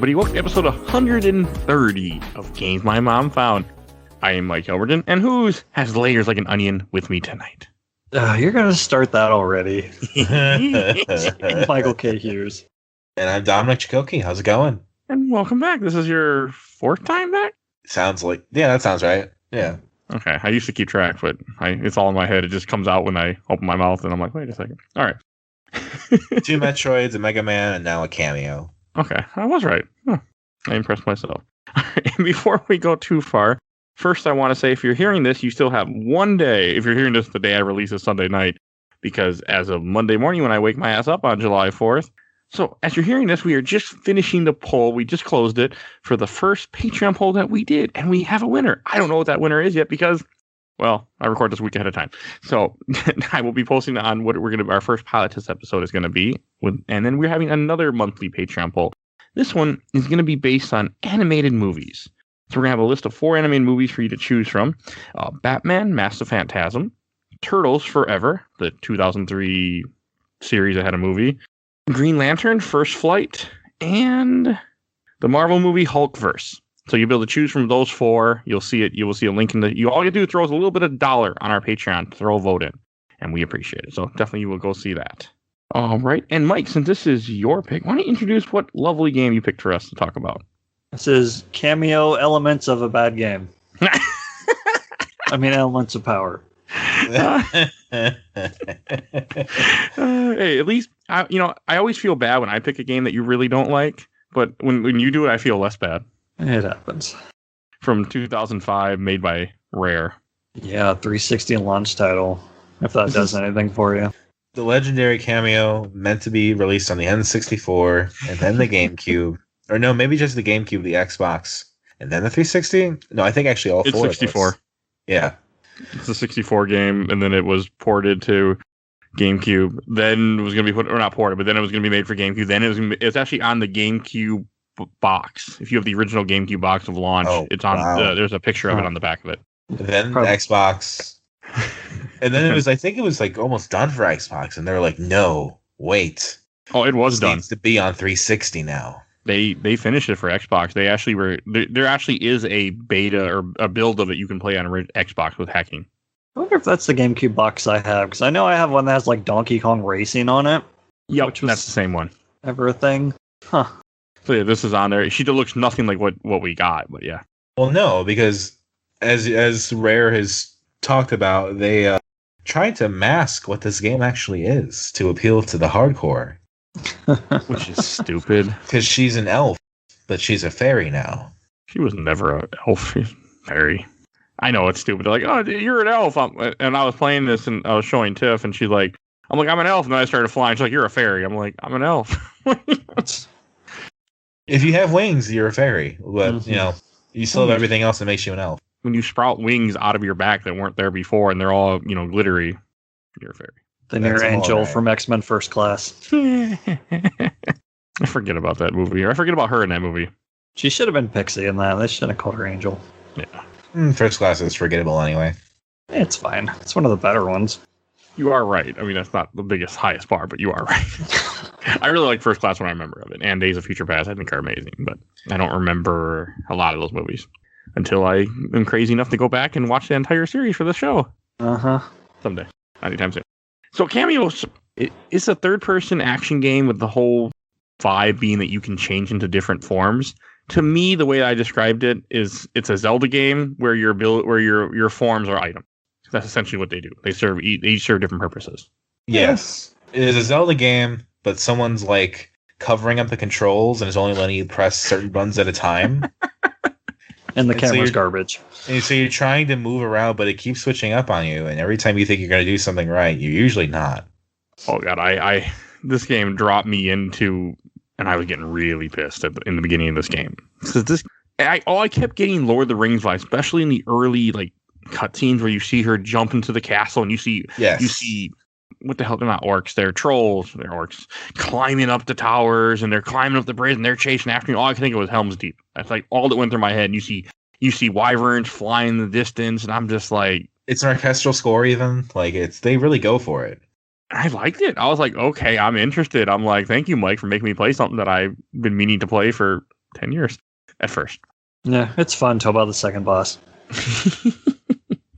everybody. Welcome to episode 130 of Games My Mom Found. I am Mike Elberton, and who's has layers like an onion with me tonight? You're going to start that already. Michael K. Hughes. And I'm Dominic Chakotky. How's it going? And welcome back. This is your fourth time back? Sounds like... Yeah, that sounds right. Yeah. Okay, I used to keep track, but it's all in my head. It just comes out when I open my mouth, and I'm like, wait a second. All right. 2 Metroids, a Mega Man, and now a Kameo. Okay, I was right. Huh. I impressed myself. And before we go too far, first I want to say if you're hearing this, you still have one day. If you're hearing this the day I release it Sunday night, because as of Monday morning when I wake my ass up on July 4th. So as you're hearing this, we are just finishing the poll. We just closed it for the first Patreon poll that we did, and we have a winner. I don't know what that winner is yet because, well, I record this week ahead of time. So I will be posting on what our first pilot test episode is going to be. And then we're having another monthly Patreon poll. This one is going to be based on animated movies. So we're going to have a list of 4 animated movies for you to choose from. Batman, Mask of Phantasm, Turtles Forever, the 2003 series that had a movie, Green Lantern, First Flight, and the Marvel movie Hulkverse. So you'll be able to choose from those 4. You'll see it. You will see a link in the. All you do is throw us a little bit of $1 on our Patreon to throw a vote in, and we appreciate it. So definitely you will go see that. All right, and Mike, since this is your pick, why don't you introduce what lovely game you picked for us to talk about? This is Kameo Elements of a Bad Game. I mean, Elements of Power. Hey, at least I always feel bad when I pick a game that you really don't like, but when you do it, I feel less bad. It happens. From 2005, made by Rare. Yeah, 360 launch title. If that does anything for you. The legendary Kameo, meant to be released on the N64, and then the GameCube. Or no, maybe just the GameCube, the Xbox, and then the 360? No, I think actually all 4. It's 64. Yeah. It's a 64 game, and then it was ported to GameCube. Then it was going to be not ported, but then it was going to be made for GameCube. Then it's actually on the GameCube box. If you have the original GameCube box of launch, it's on. Wow. There's a picture of it on the back of it. Then the Xbox. And then I think it was like almost done for Xbox, and they were like, no, wait. Oh, it was done. Needs to be on 360 now. They finished it for Xbox. They actually were. There actually is a beta or a build of it you can play on Xbox with hacking. I wonder if that's the GameCube box I have, because I know I have one that has like Donkey Kong Racing on it. Yep, that's the same one. Ever a thing? Huh. So yeah, this is on there. She looks nothing like what we got, but yeah. Well, no, because as Rare has talked about, they tried to mask what this game actually is to appeal to the hardcore. Which is stupid. Because she's an elf, but she's a fairy now. She was never an elf. She's fairy. I know it's stupid. They're like, oh, you're an elf. And I was playing this and I was showing Tiff and she's like, I'm like, I'm an elf. And then I started flying. She's like, you're a fairy. I'm like, I'm an elf. If you have wings, you're a fairy. But, you still have everything else that makes you an elf. When you sprout wings out of your back that weren't there before and they're all, glittery, you're a fairy. Then you're Angel from X-Men First Class. I forget about that movie. Or I forget about her in that movie. She should have been Pixie in that. They shouldn't have called her Angel. Yeah. First Class is forgettable anyway. It's fine. It's one of the better ones. You are right. I mean, that's not the biggest, highest bar, but you are right. I really like First Class when I remember of it. And Days of Future Past, I think, are amazing. But I don't remember a lot of those movies until I am crazy enough to go back and watch the entire series for the show. Uh-huh. Someday. Anytime soon. So Kameo is a third-person action game with the whole vibe being that you can change into different forms. To me, the way I described it is it's a Zelda game where your forms are items. That's essentially what they do. They each serve different purposes. Yes. It is a Zelda game, but someone's like covering up the controls and is only letting you press certain buttons at a time. And the camera's garbage. And so you're trying to move around, but it keeps switching up on you. And every time you think you're going to do something right, you're usually not. Oh, God. This game dropped me into... And I was getting really pissed in the beginning of this game. Because I kept getting Lord of the Rings vibes, especially in the early cutscenes where you see her jump into the castle and you see what the hell, they're not orcs, they're trolls, they're orcs, climbing up the towers and they're climbing up the bridge and they're chasing after me. All I could think of was Helm's Deep. That's like all that went through my head. And you see wyverns flying in the distance and I'm just like, it's an orchestral score even. They really go for it. I liked it. I was like, okay, I'm interested. I'm like, thank you, Mike, for making me play something that I've been meaning to play for 10 years at first. Yeah, it's fun until about the second boss.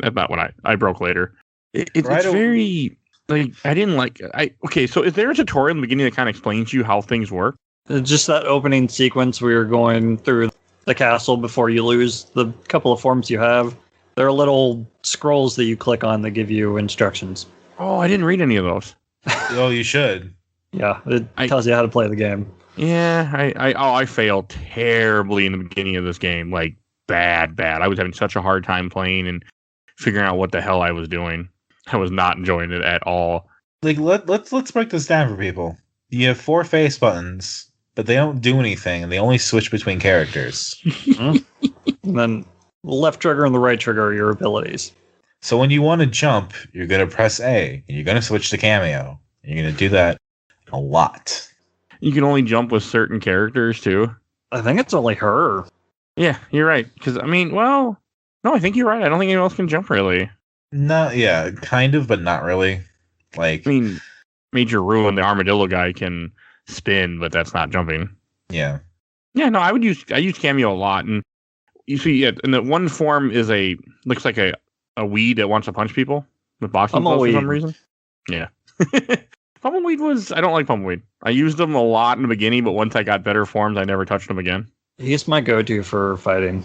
That's not when I broke later. It's Right very, like, I didn't like it. Okay, so is there a tutorial in the beginning that kind of explains to you how things work? Just that opening sequence where you're going through the castle before you lose the couple of forms you have. There are little scrolls that you click on that give you instructions. Oh, I didn't read any of those. Oh, you should. Yeah, it tells you how to play the game. Yeah, I failed terribly in the beginning of this game, like bad. I was having such a hard time playing and figuring out what the hell I was doing. I was not enjoying it at all. Like let's break this down for people. You have 4 face buttons, but they don't do anything, and they only switch between characters. And then the left trigger and the right trigger are your abilities. So when you want to jump, you're going to press A, and you're going to switch to Kameo. And you're going to do that a lot. You can only jump with certain characters too. I think it's only her. Yeah, you're right. Because I mean, well, no, I think you're right. I don't think anyone else can jump really. No, yeah, kind of, but not really. Like, I mean, Major Ruin, the armadillo guy, can spin, but that's not jumping. yeah. Yeah, no, I use Kameo a lot, and you see, and the one form is looks like a weed that wants to punch people with boxing gloves for some reason. Yeah. Pumpleweed I don't like Pumpleweed. I used them a lot in the beginning, but once I got better forms, I never touched them again. He's my go-to for fighting.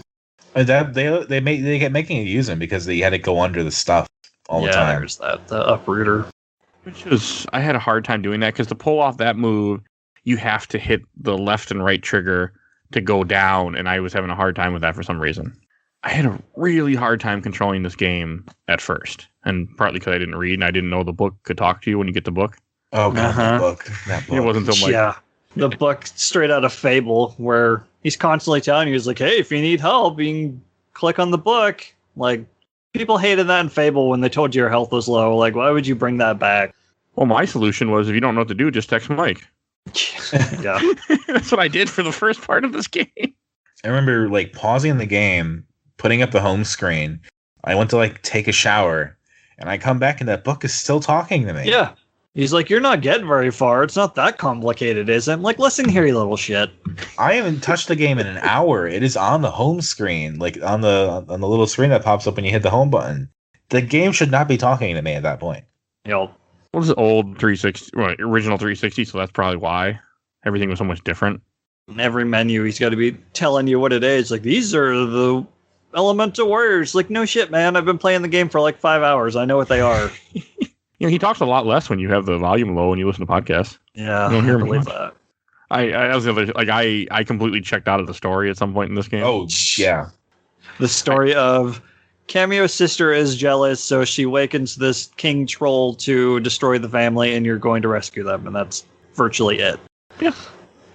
And that they kept making you use him because they had to go under the stuff all the time. There's that, the uprooter. I had a hard time doing that because to pull off that move, you have to hit the left and right trigger to go down, and I was having a hard time with that for some reason. I had a really hard time controlling this game at first, and partly because I didn't read and I didn't know the book could talk to you when you get the book. Oh god, that book. It wasn't until the book straight out of Fable, where he's constantly telling you, he's like, hey, if you need help, you can click on the book. Like, people hated that in Fable when they told you your health was low. Like, why would you bring that back? Well, my solution was if you don't know what to do, just text Mike. Yeah. That's what I did for the first part of this game. I remember like pausing the game, putting up the home screen. I went to like take a shower, and I come back and that book is still talking to me. Yeah. He's like, you're not getting very far. It's not that complicated, is it? I'm like, listen here, you little shit. I haven't touched the game in an hour. It is on the home screen, like on the little screen that pops up when you hit the home button. The game should not be talking to me at that point. Yep. What was the old 360, original 360? So that's probably why everything was so much different. In every menu, he's got to be telling you what it is. Like, these are the elemental warriors. Like, no shit, man. I've been playing the game for like 5 hours. I know what they are. He talks a lot less when you have the volume low and you listen to podcasts. Yeah, you don't hear I believe much. that. I was the other, like I completely checked out of the story at some point in this game. Oh yeah, the story of Kameo's sister is jealous, so she awakens this king troll to destroy the family, and you're going to rescue them, and that's virtually it. Yeah.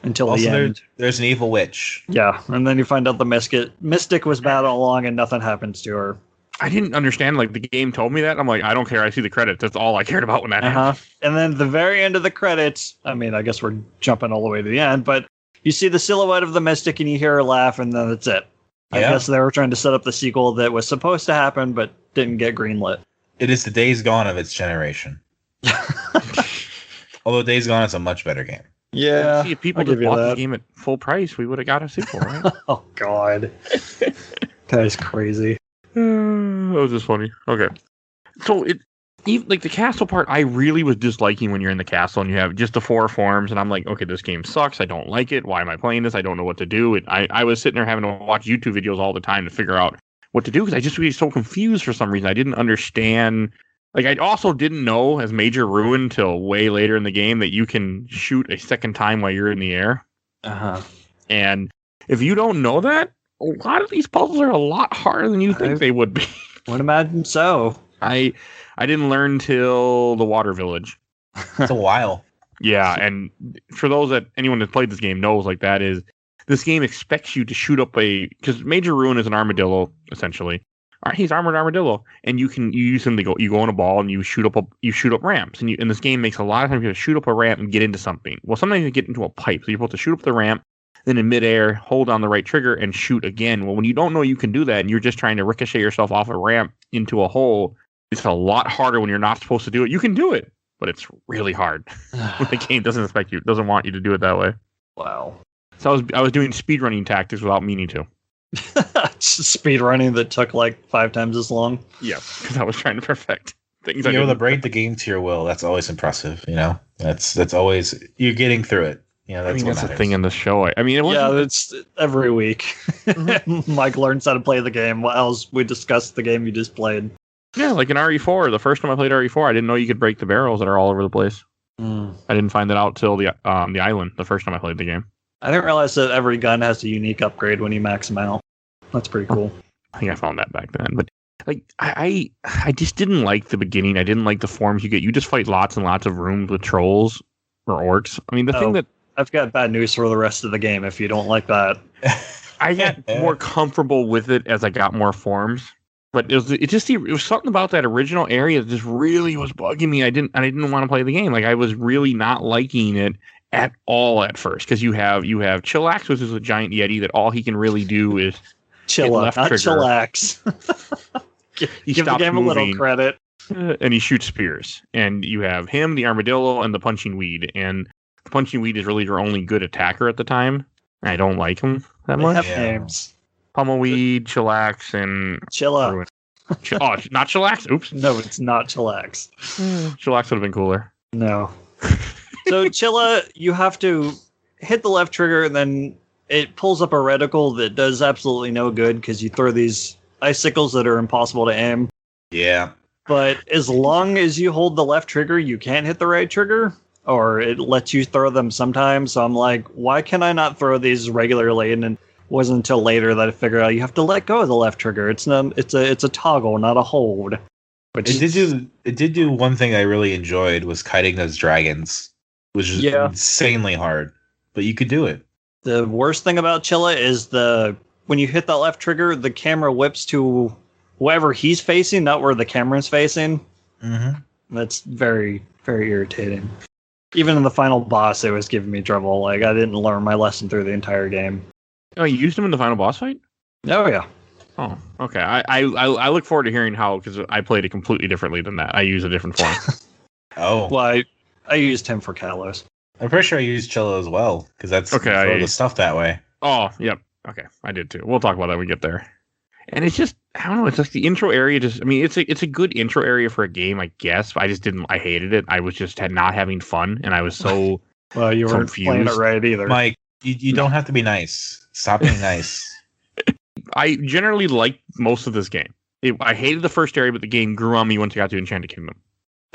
Until also, the end. There's an evil witch. Yeah, and then you find out the mystic was bad all along, and nothing happens to her. I didn't understand, like, the game told me that. I'm like, I don't care. I see the credits. That's all I cared about when that happened. And then the very end of the credits, I mean, I guess we're jumping all the way to the end, but you see the silhouette of the mystic and you hear her laugh, and then that's it. I guess they were trying to set up the sequel that was supposed to happen, but didn't get greenlit. It is the Days Gone of its generation. Although Days Gone is a much better game. Yeah. See, if people just bought the game at full price, we would have got a sequel, right? Oh, God. That is crazy. That was just funny. Okay. So, even like the castle part, I really was disliking when you're in the castle and you have just the 4 forms, and I'm like, okay, this game sucks. I don't like it. Why am I playing this? I don't know what to do. I was sitting there having to watch YouTube videos all the time to figure out what to do because I just was so confused for some reason. I didn't understand. Like, I also didn't know as Major Ruin till way later in the game that you can shoot a second time while you're in the air. And if you don't know that, a lot of these puzzles are a lot harder than you think they would be. Would imagine so. I didn't learn till the Water Village. It's a while. Yeah, and for those that anyone that's played this game knows, like that is this game expects you to shoot up because Major Ruin is an armadillo essentially. He's armored armadillo, and you use him to go. You go on a ball and you shoot up ramps, and this game makes a lot of times you have to shoot up a ramp and get into something. Well, sometimes you get into a pipe, so you're supposed to shoot up the ramp. Then in midair, hold on the right trigger and shoot again. Well, when you don't know you can do that and you're just trying to ricochet yourself off a ramp into a hole, it's a lot harder when you're not supposed to do it. You can do it, but it's really hard when the game doesn't want you to do it that way. Wow. So I was doing speedrunning tactics without meaning to. Speed running that took like 5 times as long. Yeah, because I was trying to perfect things. You're able to break the game to your will. That's always impressive. That's always you're getting through it. That's the thing in the show. I mean, it's every week. Mike learns how to play the game. What else? We discussed the game you just played. Yeah, like in RE4. The first time I played RE4, I didn't know you could break the barrels that are all over the place. I didn't find that out till the island. The first time I played the game. I didn't realize that every gun has a unique upgrade when you max them out. That's pretty cool. I think I found that back then, but like I just didn't like the beginning. I didn't like the forms you get. You just fight lots and lots of rooms with trolls or orcs. I mean, the thing that I've got bad news for the rest of the game. If you don't like that, I got more comfortable with it as I got more forms. But it was something about that original area that just really was bugging me. I didn't want to play the game. Like I was really not liking it at all at first, because you have Chillax, which is a giant yeti that all he can really do is Chillax, not Chillax. Give the game a little credit. And he shoots spears. And you have him, the armadillo, and the punching weed. And the punching weed is really your only good attacker at the time. I don't like him that much. They have names. Pummleweed, Chillax, and Chilla. Not Chillax? Oops. No, it's not Chillax. Chillax would have been cooler. No. So Chilla, you have to hit the left trigger, and then it pulls up a reticle that does absolutely no good because you throw these icicles that are impossible to aim. Yeah. But as long as you hold the left trigger, you can't hit the right trigger, or it lets you throw them sometimes. So I'm like, why can I not throw these regularly? And it wasn't until later that I figured out you have to let go of the left trigger. It's a toggle, not a hold. But it did do one thing I really enjoyed, was kiting those dragons, which is insanely hard, but you could do it. The worst thing about Chilla is when you hit that left trigger, the camera whips to whoever he's facing, not where the camera's facing. Mm-hmm. That's very, very irritating. Even in the final boss, it was giving me trouble. Like, I didn't learn my lesson through the entire game. Oh, you used him in the final boss fight? Oh, yeah. Oh, okay. I look forward to hearing how, because I played it completely differently than that. I use a different form. Oh. Well, I used him for Kalos. I'm pretty sure I used Chilla as well, because that's throw the stuff that way. Oh, yep. Okay, I did too. We'll talk about that when we get there. And it's just, I don't know, it's just the intro area. It's a good intro area for a game, I guess. I hated it. I was just not having fun, and I was so well, you weren't playing it right either. Mike, you don't have to be nice. Stop being nice. I generally liked most of this game. I hated the first area, but the game grew on me once I got to Enchanted Kingdom.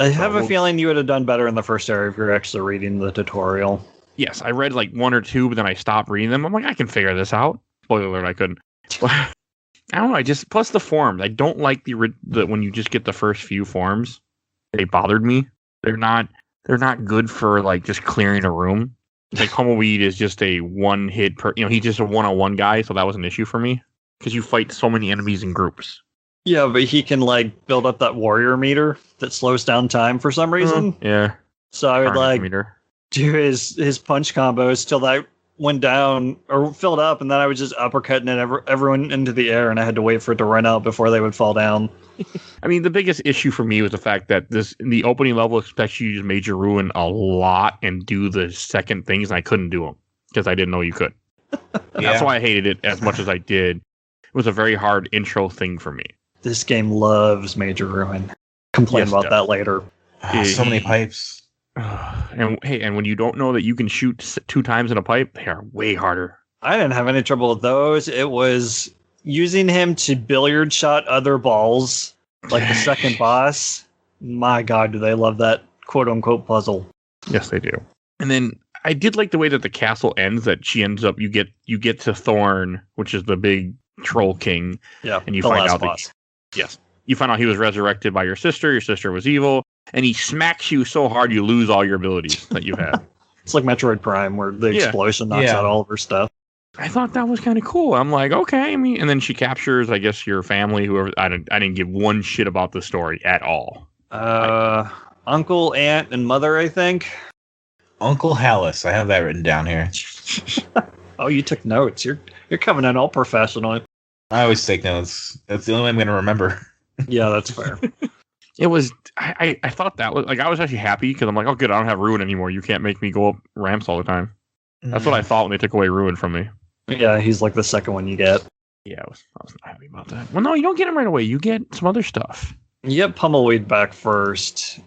I have a feeling you would have done better in the first area if you were actually reading the tutorial. Yes, I read like one or two, but then I stopped reading them. I'm like, I can figure this out. Spoiler alert, I couldn't. I don't know. Plus the forms. I don't like the when you just get the first few forms. They bothered me. They're not good for like just clearing a room. Like Pummleweed is just a one hit he's just a 1-on-1 guy, so that was an issue for me because you fight so many enemies in groups. Yeah, but he can like build up that warrior meter that slows down time for some reason. Yeah. So I would do his punch combos till that went down or filled up, and then I was just uppercutting everyone into the air, and I had to wait for it to run out before they would fall down. I mean, the biggest issue for me was the fact that the opening level expects you to use Major Ruin a lot and do the second things, and I couldn't do them because I didn't know you could. That's why I hated it as much as I did. It was a very hard intro thing for me. This game loves Major Ruin. Complain about that later. So many pipes. And when you don't know that you can shoot 2 times in a pipe, they are way harder. I didn't have any trouble with those. It was using him to billiard shot other balls, like the second boss. My God, do they love that quote unquote puzzle? Yes, they do. And then I did like the way that the castle ends. That she ends up, you get to Thorn, which is the big troll king. Yeah, and you find out that you find out he was resurrected by your sister. Your sister was evil. And he smacks you so hard you lose all your abilities that you have. It's like Metroid Prime, where the explosion knocks out all of her stuff. I thought that was kind of cool. I'm like, okay. I mean, and then she captures, I guess, your family, whoever. I didn't give one shit about the story at all. Uncle, aunt, and mother, I think. Uncle Hallis. I have that written down here. Oh, you took notes. You're coming in all professional. I always take notes. That's the only way I'm going to remember. Yeah, that's fair. It was. I thought that was like I was actually happy because I'm like, oh good, I don't have Ruin anymore. You can't make me go up ramps all the time. That's what I thought when they took away Ruin from me. Yeah, he's like the second one you get. Yeah, I was not happy about that. Well, no, you don't get him right away. You get some other stuff. You get Pummelweed back first.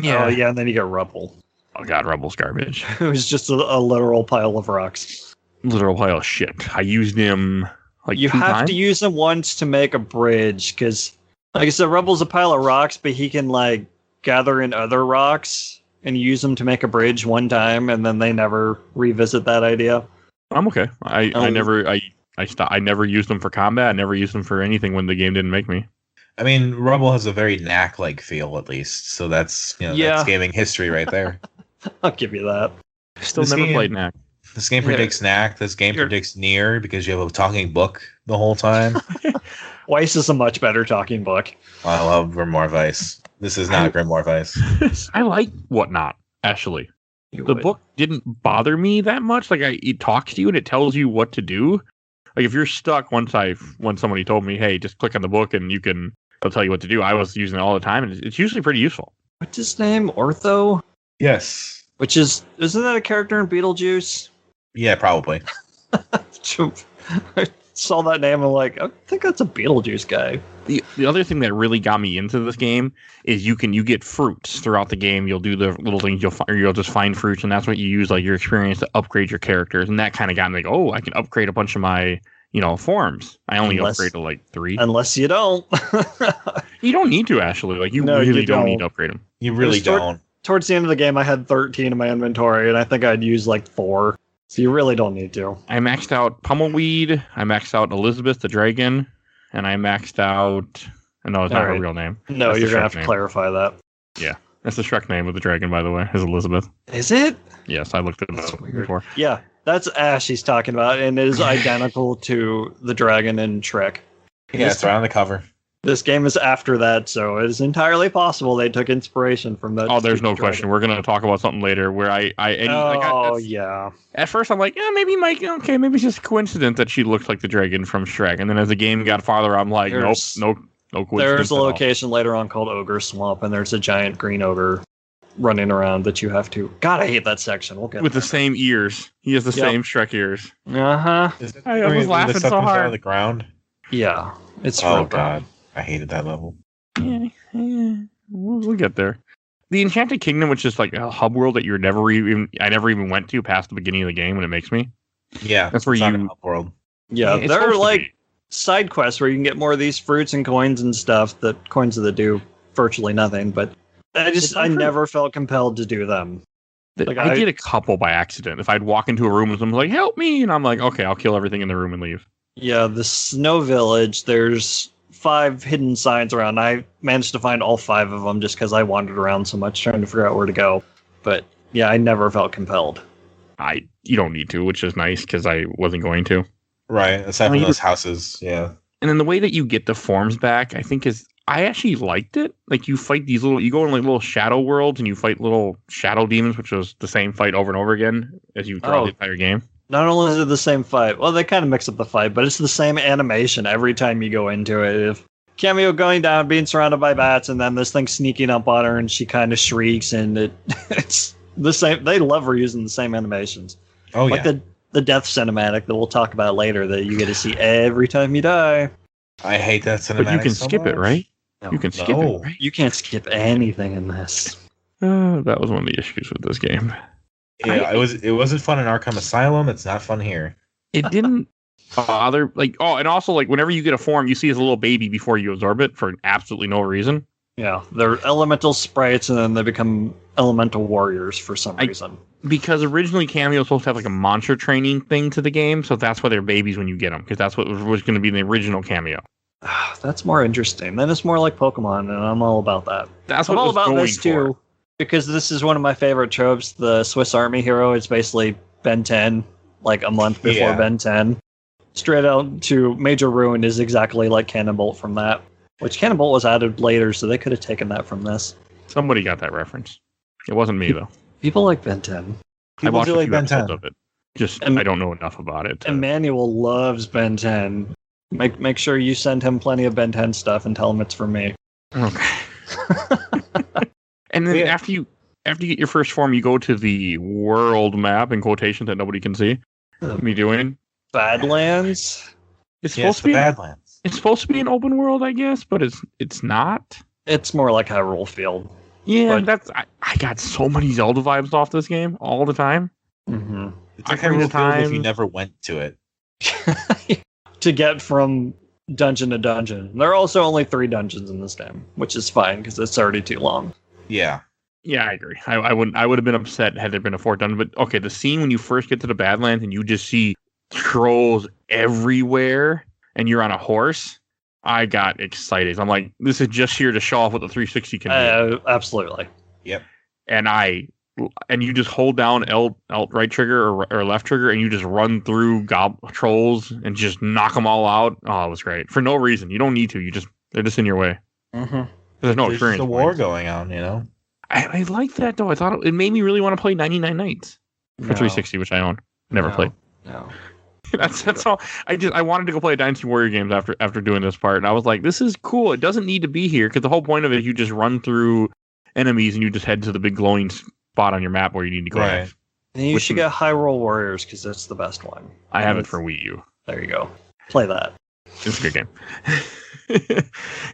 Yeah. Oh, yeah, and then you get Rubble. Oh, God, Rebel's garbage. It was just a literal pile of rocks. Literal pile of shit. I used him like you 2 have times. to use him once to make a bridge, because, like I said, Rebel's a pile of rocks, but he can, like, gather in other rocks and use them to make a bridge one time, and then they never revisit that idea. I'm okay. I never used them for combat. I never used them for anything when the game didn't make me. I mean, Rubble has a very knack-like feel, at least. So that's that's gaming history right there. I'll give you that. Still never played Knack. This game predicts Knack. This game predicts Nier because you have a talking book the whole time. Weiss is a much better talking book. I love Grimoire Weiss. This is not Grimoire Weiss. I like Whatnot, actually. The book didn't bother me that much. Like, it talks to you and it tells you what to do. Like, if you're stuck, when somebody told me, hey, just click on the book and it'll tell you what to do. I was using it all the time, and it's usually pretty useful. What's his name? Ortho? Yes. Isn't that a character in Beetlejuice? Yeah, probably. I saw that name and I'm like, I think that's a Beetlejuice guy. The other thing that really got me into this game is you get fruits throughout the game. You'll do the little things you'll just find fruits, and that's what you use, like, your experience to upgrade your characters. And that kind of got me like, oh, I can upgrade a bunch of my forms. I only upgrade to like 3. Unless you don't. You don't need to, actually. Like, you really don't need to upgrade them. You really don't. Towards the end of the game, I had 13 in my inventory, and I think I'd use like 4. So you really don't need to. I maxed out Pummelweed. I maxed out Elizabeth the Dragon. And I maxed out... No, it's not her real name. No, you're going to have to clarify that. Yeah. That's the Shrek name of the dragon, by the way, is Elizabeth. Is it? Yes, I looked at it before. Yeah, that's Ash he's talking about, and it is identical to the dragon in Shrek. Yeah, it's right on the cover. This game is after that, so it is entirely possible they took inspiration from that. Oh, there's no question. We're going to talk about something later where yeah. At first, I'm like, yeah, maybe maybe it's just a coincidence that she looks like the dragon from Shrek. And then as the game got farther, I'm like, nope, no coincidence. There's a location later on called Ogre Swamp, and there's a giant green ogre running around that you have to... God, I hate that section. We'll get with the same ears. He has the same Shrek ears. Uh-huh. I was laughing so hard. Out of the ground? Yeah. It's oh, God. I hated that level. Yeah. We'll get there. The Enchanted Kingdom, which is like a hub world that I never even went to past the beginning of the game, and it makes me. Yeah. That's where you... Hub world. Yeah, there are like side quests where you can get more of these fruits and coins and stuff, coins that do virtually nothing, but I never felt compelled to do them. Like, I did a couple by accident. If I'd walk into a room and someone's like, help me, and I'm like, okay, I'll kill everything in the room and leave. Yeah, the Snow Village, there's 5 hidden signs around. I managed to find all 5 of them just because I wandered around so much trying to figure out where to go. But yeah, I never felt compelled. You don't need to, which is nice because I wasn't going to. Right, aside from those houses, yeah. And then the way that you get the forms back, I think I actually liked it. Like, you fight you go in like little shadow worlds and you fight little shadow demons, which was the same fight over and over again as you throughout the entire game. Not only is it the same fight, well, they kind of mix up the fight, but it's the same animation every time you go into it. If Kameo going down, being surrounded by bats, and then this thing sneaking up on her, and she kind of shrieks, and it's the same. They love reusing the same animations. Oh, like the death cinematic that we'll talk about later that you get to see every time you die. I hate that cinematic. But you can skip it, right? No, you can skip it, right? You can't skip anything in this. That was one of the issues with this game. Yeah, it wasn't fun in Arkham Asylum. It's not fun here. It didn't bother, and also, like, whenever you get a form, you see as a little baby before you absorb it for absolutely no reason. Yeah, they're elemental sprites, and then they become elemental warriors for some reason. Because originally Kameo was supposed to have like a monster training thing to the game, so that's why they're babies when you get them, because that's what was going to be in the original Kameo. That's more interesting. Then it's more like Pokemon, and I'm all about that. I'm all about this too, because this is one of my favorite tropes. The Swiss Army hero is basically Ben 10, like a month before Ben 10. Straight out to Major Ruin is exactly like Cannonbolt from that, which Cannonbolt was added later, so they could have taken that from this. Somebody got that reference. It wasn't me, though. People like Ben 10. I watched a few episodes of it. I don't know enough about it. Emmanuel loves Ben 10. Make sure you send him plenty of Ben 10 stuff and tell him it's from me. Okay. And then after after you get your first form, you go to the world map in quotations that nobody can see me doing. Badlands. It's supposed to be Badlands. It's supposed to be an open world, I guess, but it's not. It's more like Hyrule Field. Yeah, I got so many Zelda vibes off this game all the time. Mm-hmm. It's like Hyrule Field if you never went to it. To get from dungeon to dungeon. There are also only 3 dungeons in this game, which is fine because it's already too long. Yeah. Yeah, I agree. I would have been upset had there been a 4th dungeon. But okay, the scene when you first get to the Badlands and you just see trolls everywhere and you're on a horse, I got excited. I'm like, this is just here to show off what the 360 can do. Absolutely. Yep. And you just hold down L right trigger or left trigger, and you just run through trolls and just knock them all out. Oh, it was great for no reason. You don't need to. They're just in your way. Mm-hmm. There's no experience. There's a war going on, you know. I like that though. I thought it made me really want to play 99 Nights for 360, which I own. Never played. No. That's all. I wanted to go play Dynasty Warrior games after doing this part, and I was like, this is cool. It doesn't need to be here because the whole point of it is you just run through enemies and you just head to the big glowing spot on your map where you need to go. Right. And you should get Hyrule Warriors because that's the best one. I have it for Wii U. There you go. Play that. It's a good game.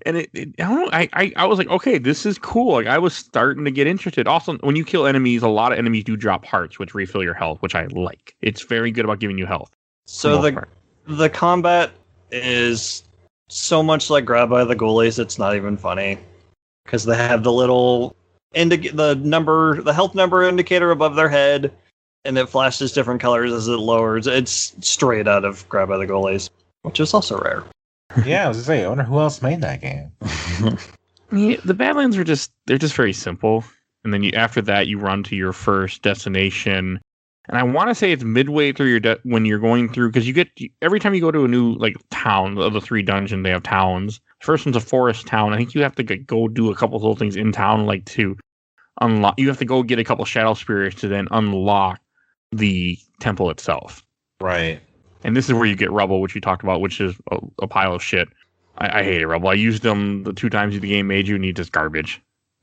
And I don't know. I was like, okay, this is cool. Like I was starting to get interested. Also, when you kill enemies, a lot of enemies do drop hearts, which refill your health, which I like. It's very good about giving you health. So the combat is so much like Grab by the Ghoulies, it's not even funny. Because they have the little the health number indicator above their head, and it flashes different colors as it lowers. It's straight out of Grab by the Ghoulies, which is also rare. Yeah, I was gonna say, I wonder who else made that game. The Badlands they're just very simple. And then after that, you run to your first destination. And I want to say it's midway through when you're going through, because every time you go to a new town of the 3 dungeons, they have towns. First one's a forest town. I think you have to go do a couple of little things in town, to unlock. You have to go get a couple shadow spirits to then unlock the temple itself. Right. And this is where you get Rubble, which you talked about, which is a pile of shit. I hate Rubble. I used them the 2 times the game made you, and he's just garbage.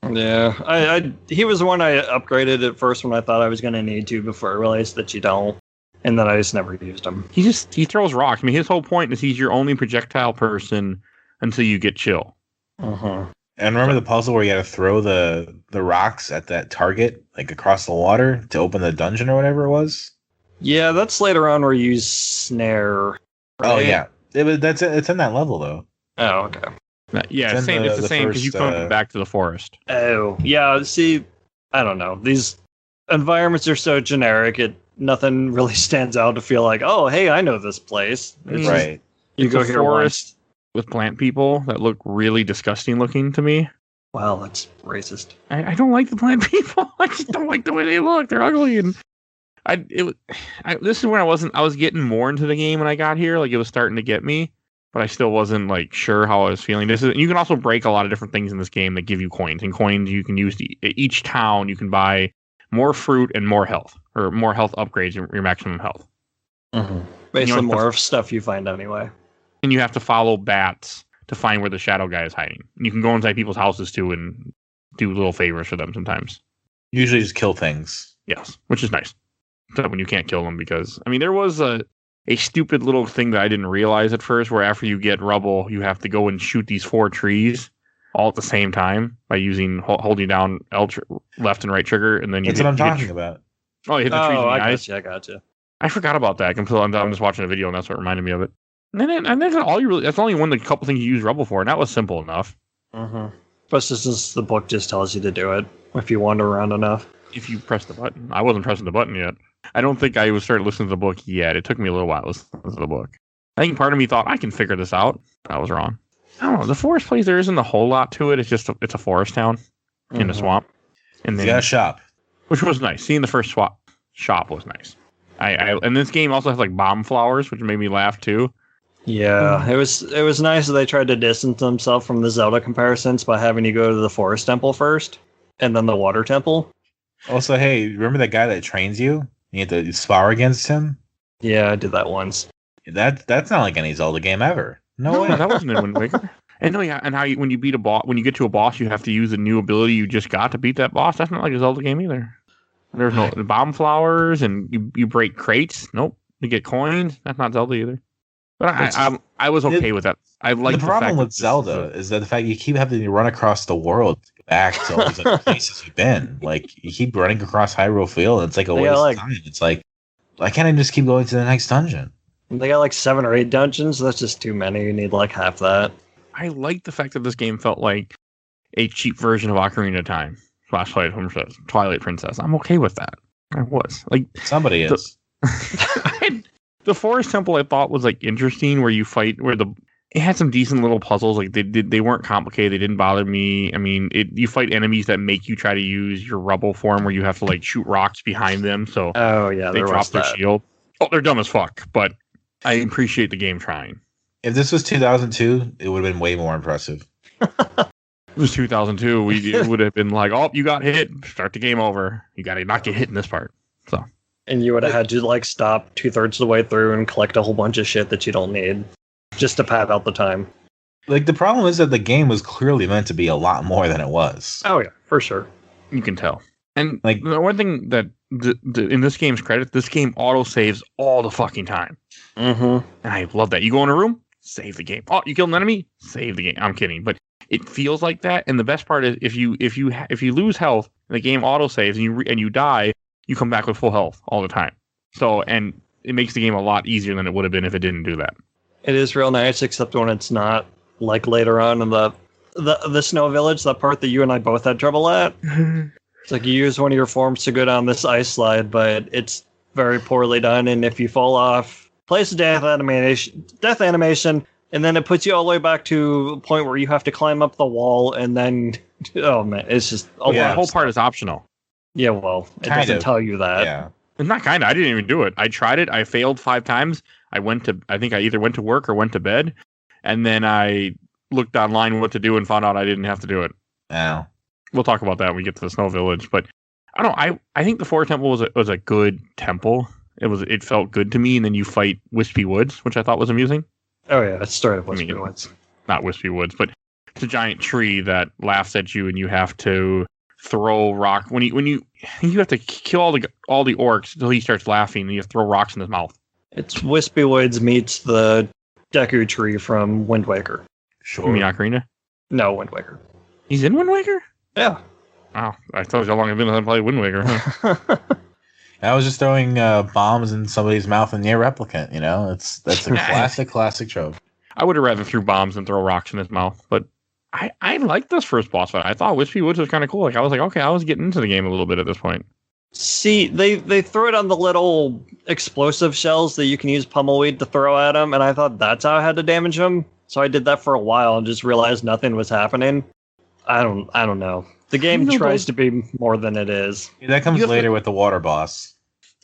Yeah, he was the one I upgraded at first when I thought I was going to need to before I realized that you don't. And then I just never used him. He throws rocks. I mean, his whole point is he's your only projectile person until you get chill. Uh-huh. And remember the puzzle where you had to throw the rocks at that target, across the water to open the dungeon or whatever it was? Yeah, that's later on where you use Snare. Right? Oh, yeah. It's in that level, though. Oh, okay. Yeah, it's the same because you come back to the forest. Oh, yeah. See, I don't know. These environments are so generic, nothing really stands out to feel like, oh, hey, I know this place. It's right. You go here forest with plant people that look really disgusting looking to me. Wow, that's racist. I don't like the plant people. I just don't like the way they look. They're ugly, and this is when I was getting more into the game when I got here. It was starting to get me. But I still wasn't sure how I was feeling. You can also break a lot of different things in this game that give you coins. And coins you can use each town. You can buy more fruit and more health, or more health upgrades your maximum health. Mm-hmm. Basically, more of stuff you find anyway. And you have to follow bats to find where the shadow guy is hiding. And you can go inside people's houses too and do little favors for them sometimes. Usually, just kill things. Yes, which is nice. Except when you can't kill them, because there was a stupid little thing that I didn't realize at first, where after you get Rubble, you have to go and shoot these 4 trees all at the same time by holding down left and right trigger, and then that's what I'm talking about. Oh, you hit the trees in the eyes. I gotcha. I forgot about that until I'm just watching a video, and that's what reminded me of it. And then that's only one of the couple things you use Rubble for, and that was simple enough. Mm-hmm. But since the book just tells you to do it if you wander around enough. If you press the button. I wasn't pressing the button yet. I don't think I was started listening to the book yet. It took me a little while to listen to the book. I think part of me thought I can figure this out. I was wrong. I don't know. The forest place, there isn't a whole lot to it. It's just it's a forest town in a swamp. And then you got a shop, which was nice. Seeing the first shop was nice. And this game also has bomb flowers, which made me laugh too. Yeah, it was nice that they tried to distance themselves from the Zelda comparisons by having you go to the forest temple first and then the water temple. Also, hey, remember that guy that trains you? You have to spar against him? Yeah, I did that once. That's not like any Zelda game ever. No way. That wasn't in Wind Waker. And no, yeah, and how when you beat a boss, when you get to a boss, you have to use a new ability you just got to beat that boss. That's not like a Zelda game either. There's no bomb flowers, and you break crates. Nope, you get coins. That's not Zelda either. But I was okay with that. I like the problem with Zelda is that the fact you keep having to run across the world to go back to all these other places you've been. Like you keep running across Hyrule Field, and it's like a waste of time. It's like, why can't I just keep going to the next dungeon? They got like 7 or 8 dungeons. That's just too many. You need like half that. I like the fact that this game felt like a cheap version of Ocarina of Time / Twilight Princess. I'm okay with that. I was like somebody is. The Forest Temple I thought was like interesting, where you fight it had some decent little puzzles. Like they weren't complicated. They didn't bother me. I mean, you fight enemies that make you try to use your rubble form, where you have to like shoot rocks behind them. So they drop their shield. Oh, they're dumb as fuck. But I appreciate the game trying. If this was 2002, it would have been way more impressive. It was 2002. It would have been like, oh, you got hit. Start the game over. You got to not get hit in this part. So. And you would have had to like stop 2/3 of the way through and collect a whole bunch of shit that you don't need, just to pad out the time. Like the problem is that the game was clearly meant to be a lot more than it was. Oh yeah, for sure. You can tell. And like the one thing that in this game's credit, this game auto saves all the fucking time. Mm-hmm. And I love that. You go in a room, save the game. Oh, you killed an enemy, save the game. I'm kidding, but it feels like that. And the best part is if you lose health and the game auto saves and you die, you come back with full health all the time. So, and it makes the game a lot easier than it would have been if it didn't do that. It is real nice, except when it's not like later on in the Snow Village, that part that you and I both had trouble at. It's like you use one of your forms to go down this ice slide, but it's very poorly done. And if you fall off, place a death animation, and then it puts you all the way back to a point where you have to climb up the wall, and then, oh man, it's just the whole part is optional. Yeah, well, it doesn't tell you that. Yeah. It's not kind of. I didn't even do it. I tried it. I failed 5 times. I think I either went to work or went to bed. And then I looked online what to do and found out I didn't have to do it. Wow. We'll talk about that when we get to the Snow Village. But I think the Forest Temple was a good temple. It felt good to me. And then you fight Wispy Woods, which I thought was amusing. Oh yeah, it started with Wispy Woods. Not Wispy Woods, but it's a giant tree that laughs at you, and you have to throw rock when you have to kill all the orcs until he starts laughing, and you have to throw rocks in his mouth. It's Wispy Woods meets the Deku tree from Wind Waker. Sure. You mean Ocarina? No, Wind Waker. He's in Wind Waker? Yeah. Wow, I told you how long I've been since I played Wind Waker. Huh? I was just throwing bombs in somebody's mouth in Nier Replicant. You know, that's a classic trope. I would have rather threw bombs than throw rocks in his mouth, but I liked this first boss fight. I thought Wispy Woods was kind of cool. Like I was like, okay, I was getting into the game a little bit at this point. See, they threw it on the little explosive shells that you can use pummelweed to throw at him, and I thought that's how I had to damage him. So I did that for a while and just realized nothing was happening. I don't know. The game tries to be more than it is. Yeah, that comes later with the water boss.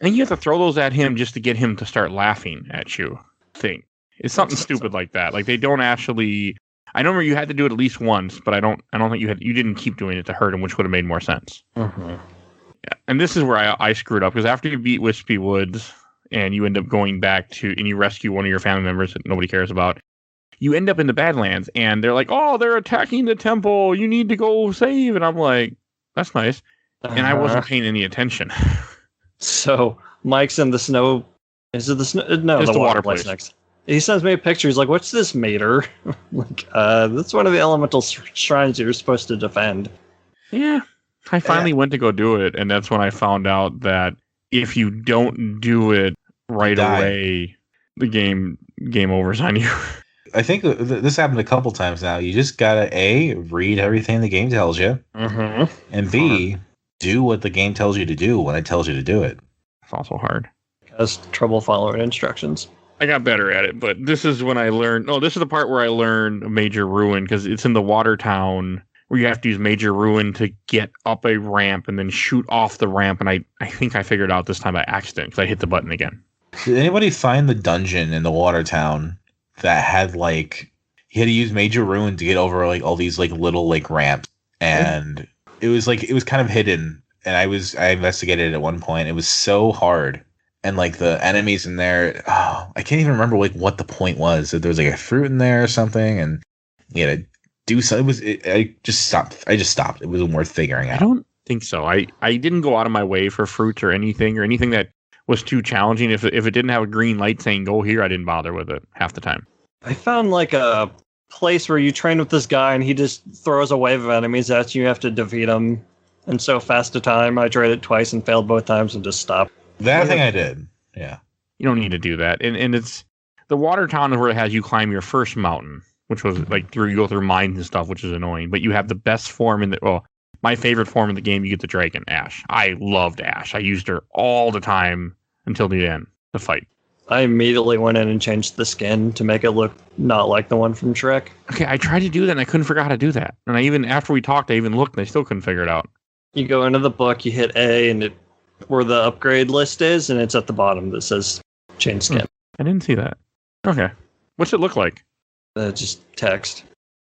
And you have to throw those at him just to get him to start laughing at you. It's something stupid like that. Like they don't actually. I remember you had to do it at least once, but I don't think you didn't keep doing it to hurt him, which would have made more sense. Mm-hmm. Yeah. And this is where I screwed up, because after you beat Wispy Woods and you end up going back and you rescue one of your family members that nobody cares about, you end up in the Badlands, and they're like, oh, they're attacking the temple. You need to go save. And I'm like, that's nice. And I wasn't paying any attention. So Mike's in the snow. Is it the snow? No, it's the water place next. He sends me a picture. He's like, what's this meter? Like, that's one of the elemental shrines you're supposed to defend. Yeah. I finally went to go do it, and that's when I found out that if you don't do it right away, the game overs on you. I think this happened a couple times now. You just gotta A, read everything the game tells you, and B, do what the game tells you to do when it tells you to do it. It's also hard. Has trouble following instructions. I got better at it, but this is when I learned. Oh, this is the part where I learned Major Ruin, because it's in the water town where you have to use Major Ruin to get up a ramp and then shoot off the ramp. And I think I figured out this time by accident because I hit the button again. Did anybody find the dungeon in the water town that had like you had to use Major Ruin to get over like all these like little like ramps, and it was kind of hidden, and I investigated it at one point. It was so hard. And like the enemies in there, I can't even remember like what the point was. That there was like a fruit in there or something, and You had to do so. I just stopped. It wasn't worth figuring out. I don't think so. I didn't go out of my way for fruits or anything that was too challenging. If it didn't have a green light saying go here, I didn't bother with it half the time. I found like a place where you train with this guy and he just throws a wave of enemies at you. You have to defeat them in so fast a time. I tried it twice and failed both times and just stopped. That thing I did. Yeah. You don't need to do that. And it's the water town is where it has you climb your first mountain, which was like you go through mines and stuff, which is annoying. But you have the best form my favorite form in the game. You get the dragon, Ash. I loved Ash. I used her all the time until the end to fight. I immediately went in and changed the skin to make it look not like the one from Shrek. Okay, I tried to do that and I couldn't figure out how to do that. And after we talked, I even looked and I still couldn't figure it out. You go into the book, you hit A, and where the upgrade list is, and it's at the bottom that says change skin. I didn't see that. Okay. What's it look like? Just text.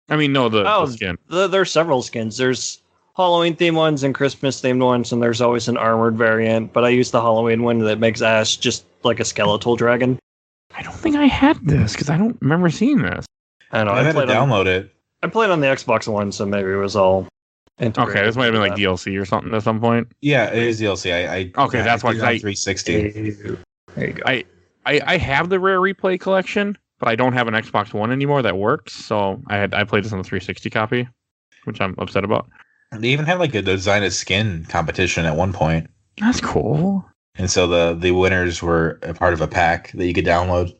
I mean, no, the skin. There's several skins. There's Halloween themed ones and Christmas themed ones, and there's always an armored variant. But I use the Halloween one that makes Ash just like a skeletal dragon. I don't think I had this because I don't remember seeing this. I know. I had to download it. I played on the Xbox One, so maybe it was all integrated. Okay, this might have been like DLC or something at some point. Yeah, it is DLC. Okay, that's why. 360. There you go. I have the Rare Replay collection, but I don't have an Xbox One anymore that works. So I played this on the 360 copy, which I'm upset about. They even had like a design a skin competition at one point. That's cool. And so the winners were a part of a pack that you could download.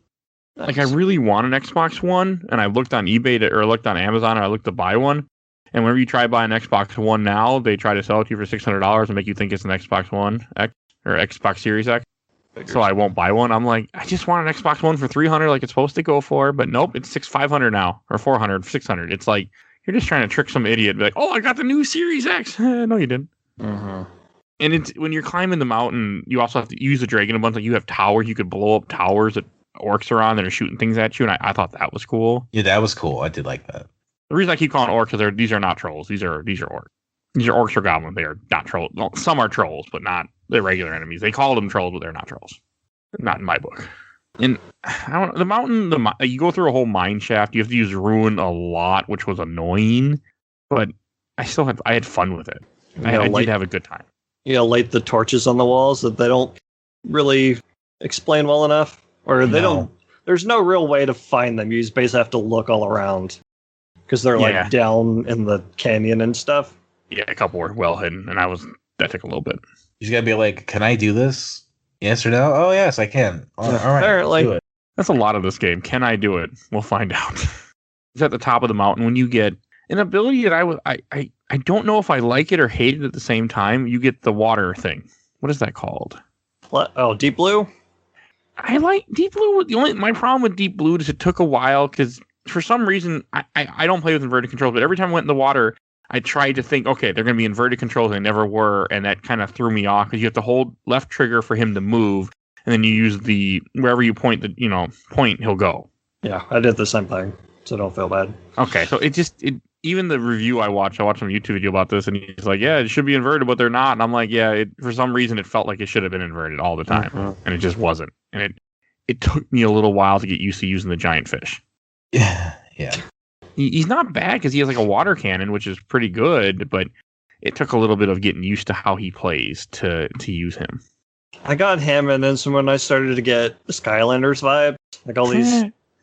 Like I really want an Xbox One, and I looked on eBay or looked on Amazon, or I looked to buy one. And whenever you try to buy an Xbox One now, they try to sell it to you for $600 and make you think it's an Xbox One X or Xbox Series X. So I won't buy one. I'm like, I just want an Xbox One for $300 like it's supposed to go for, but nope, it's $500 now, or $400, $600. It's like you're just trying to trick some idiot. Be like, oh, I got the new Series X. No, you didn't. Mm-hmm. And it's when you're climbing the mountain, you also have to use the dragon a bunch. Like you have towers, you could blow up towers that orcs are on that are shooting things at you, and I thought that was cool. Yeah, that was cool. I did like that. The reason I keep calling orcs is these are not trolls. These are orcs. These are orcs or goblins. They are not trolls. Well, some are trolls, but not the regular enemies. They call them trolls, but they're not trolls. Not in my book. And I don't know, the mountain. You go through a whole mine shaft. You have to use ruin a lot, which was annoying. But I had fun with it. I did have a good time. You light the torches on the walls that they don't really explain well enough, or they don't. There's no real way to find them. You just basically have to look all around because they're like down in the canyon and stuff. Yeah, a couple were well hidden, and that took a little bit. You just gotta be like, "Can I do this? Yes or no? Oh, yes, I can. All right, do it." That's a lot of this game. Can I do it? We'll find out. It's at the top of the mountain when you get an ability that I don't know if I like it or hate it at the same time. You get the water thing. What is that called? Oh, Deep Blue? I like Deep Blue. My problem with Deep Blue is it took a while because for some reason I don't play with inverted controls, but every time I went in the water, I tried to think, okay, they're going to be inverted controls. They never were, and that kind of threw me off because you have to hold left trigger for him to move, and then you use wherever you point he'll go. Yeah, I did the same thing, so don't feel bad. Okay, so even the review I watched some YouTube video about this, and he's like, yeah, it should be inverted, but they're not. And I'm like, yeah, for some reason, it felt like it should have been inverted all the time, and it just wasn't. And it took me a little while to get used to using the giant fish. Yeah. He's not bad because he has like a water cannon, which is pretty good, but it took a little bit of getting used to how he plays to use him. I got him, and then when I started to get the Skylanders vibes, like all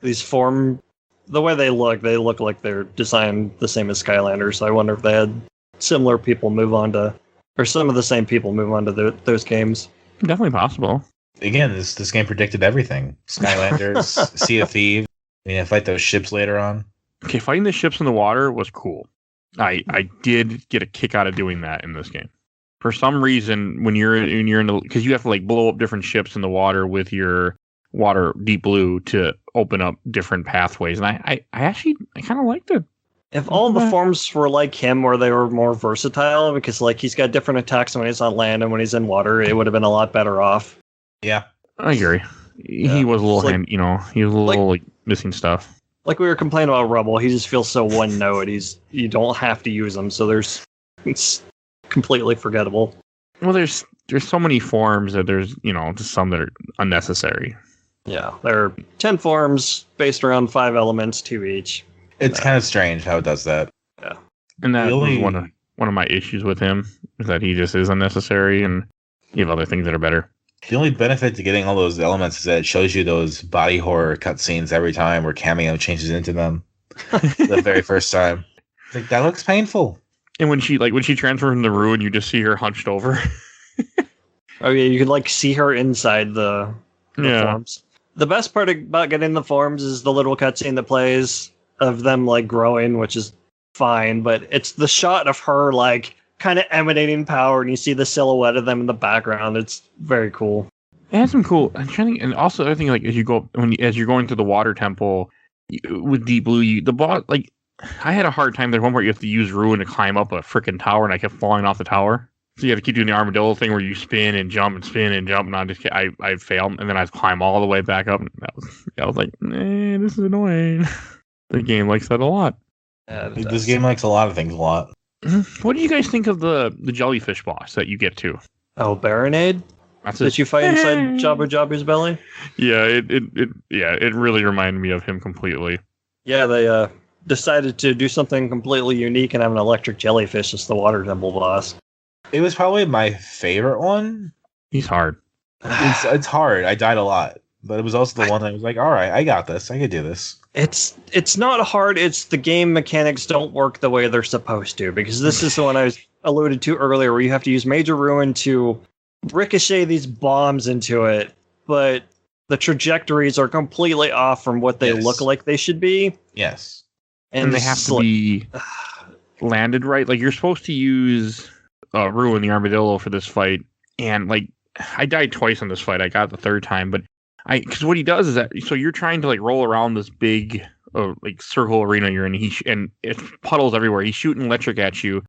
these form, the way they look like they're designed the same as Skylanders. So I wonder if they had similar people move on to, or some of the same people move on to those games. Definitely possible. Again, this game predicted everything. Skylanders, Sea of Thieves. Fight those ships later on. Okay, fighting the ships in the water was cool. I did get a kick out of doing that in this game. For some reason, when you're in the, because you have to like blow up different ships in the water with your water Deep Blue to open up different pathways, and I kind of liked it. If all the forms were like him, or they were more versatile, because like he's got different attacks when he's on land and when he's in water, it would have been a lot better off. Yeah, I agree. He was a little, he was a little missing stuff. Like we were complaining about Rubble, he just feels so one note. You don't have to use him, so it's completely forgettable. Well, there's so many forms that there's just some that are unnecessary. Yeah, there are 10 forms based around 5 elements, 2 each. It's kind of strange how it does that. Yeah. And that was one of my issues with him, is that he just is unnecessary, and you have other things that are better. The only benefit to getting all those elements is that it shows you those body horror cutscenes every time where Kameo changes into them the very first time. It's like, that looks painful. And when she transfers from the ruin, you just see her hunched over. Oh yeah, you can see her inside the forms. The best part about getting the forms is the little cutscene that plays of them growing, which is fine, but it's the shot of her kind of emanating power, and you see the silhouette of them in the background. It's very cool. It has some cool. I'm trying to, and also I think as you're going through the water temple with Deep Blue, the boss I had a hard time. There's one where you have to use Ruin to climb up a freaking tower, and I kept falling off the tower. So you have to keep doing the armadillo thing where you spin and jump, and I failed, and then I climb all the way back up. And I was like, this is annoying. The game likes that a lot. Yeah, this game likes a lot of things a lot. What do you guys think of the jellyfish boss that you get to? Oh, Baronade? That you fight inside Jabu Jabu's belly? Yeah, it really reminded me of him completely. Yeah, they decided to do something completely unique and have an electric jellyfish as the water temple boss. It was probably my favorite one. He's hard. It's hard. I died a lot, but it was also the one that I was like, all right, I got this. I could do this. It's not hard. It's the game mechanics don't work the way they're supposed to, because this is the one I was alluded to earlier, where you have to use Major Ruin to ricochet these bombs into it, but the trajectories are completely off from what they look like they should be. Yes. And they have to be landed right. You're supposed to use Ruin the Armadillo for this fight, and I died twice on this fight. I got the third time, but because what he does is that, so you're trying to roll around this big circle arena you're in, and it's puddles everywhere. He's shooting electric at you,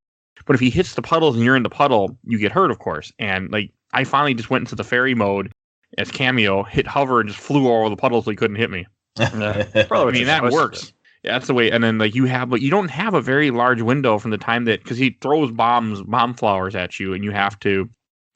but if he hits the puddles and you're in the puddle, you get hurt, of course. And I finally just went into the fairy mode as Kameo, hit hover, and just flew over the puddles so he couldn't hit me. That works. Yeah, that's the way. And then but you don't have a very large window from the time because he throws bomb flowers at you, and you have to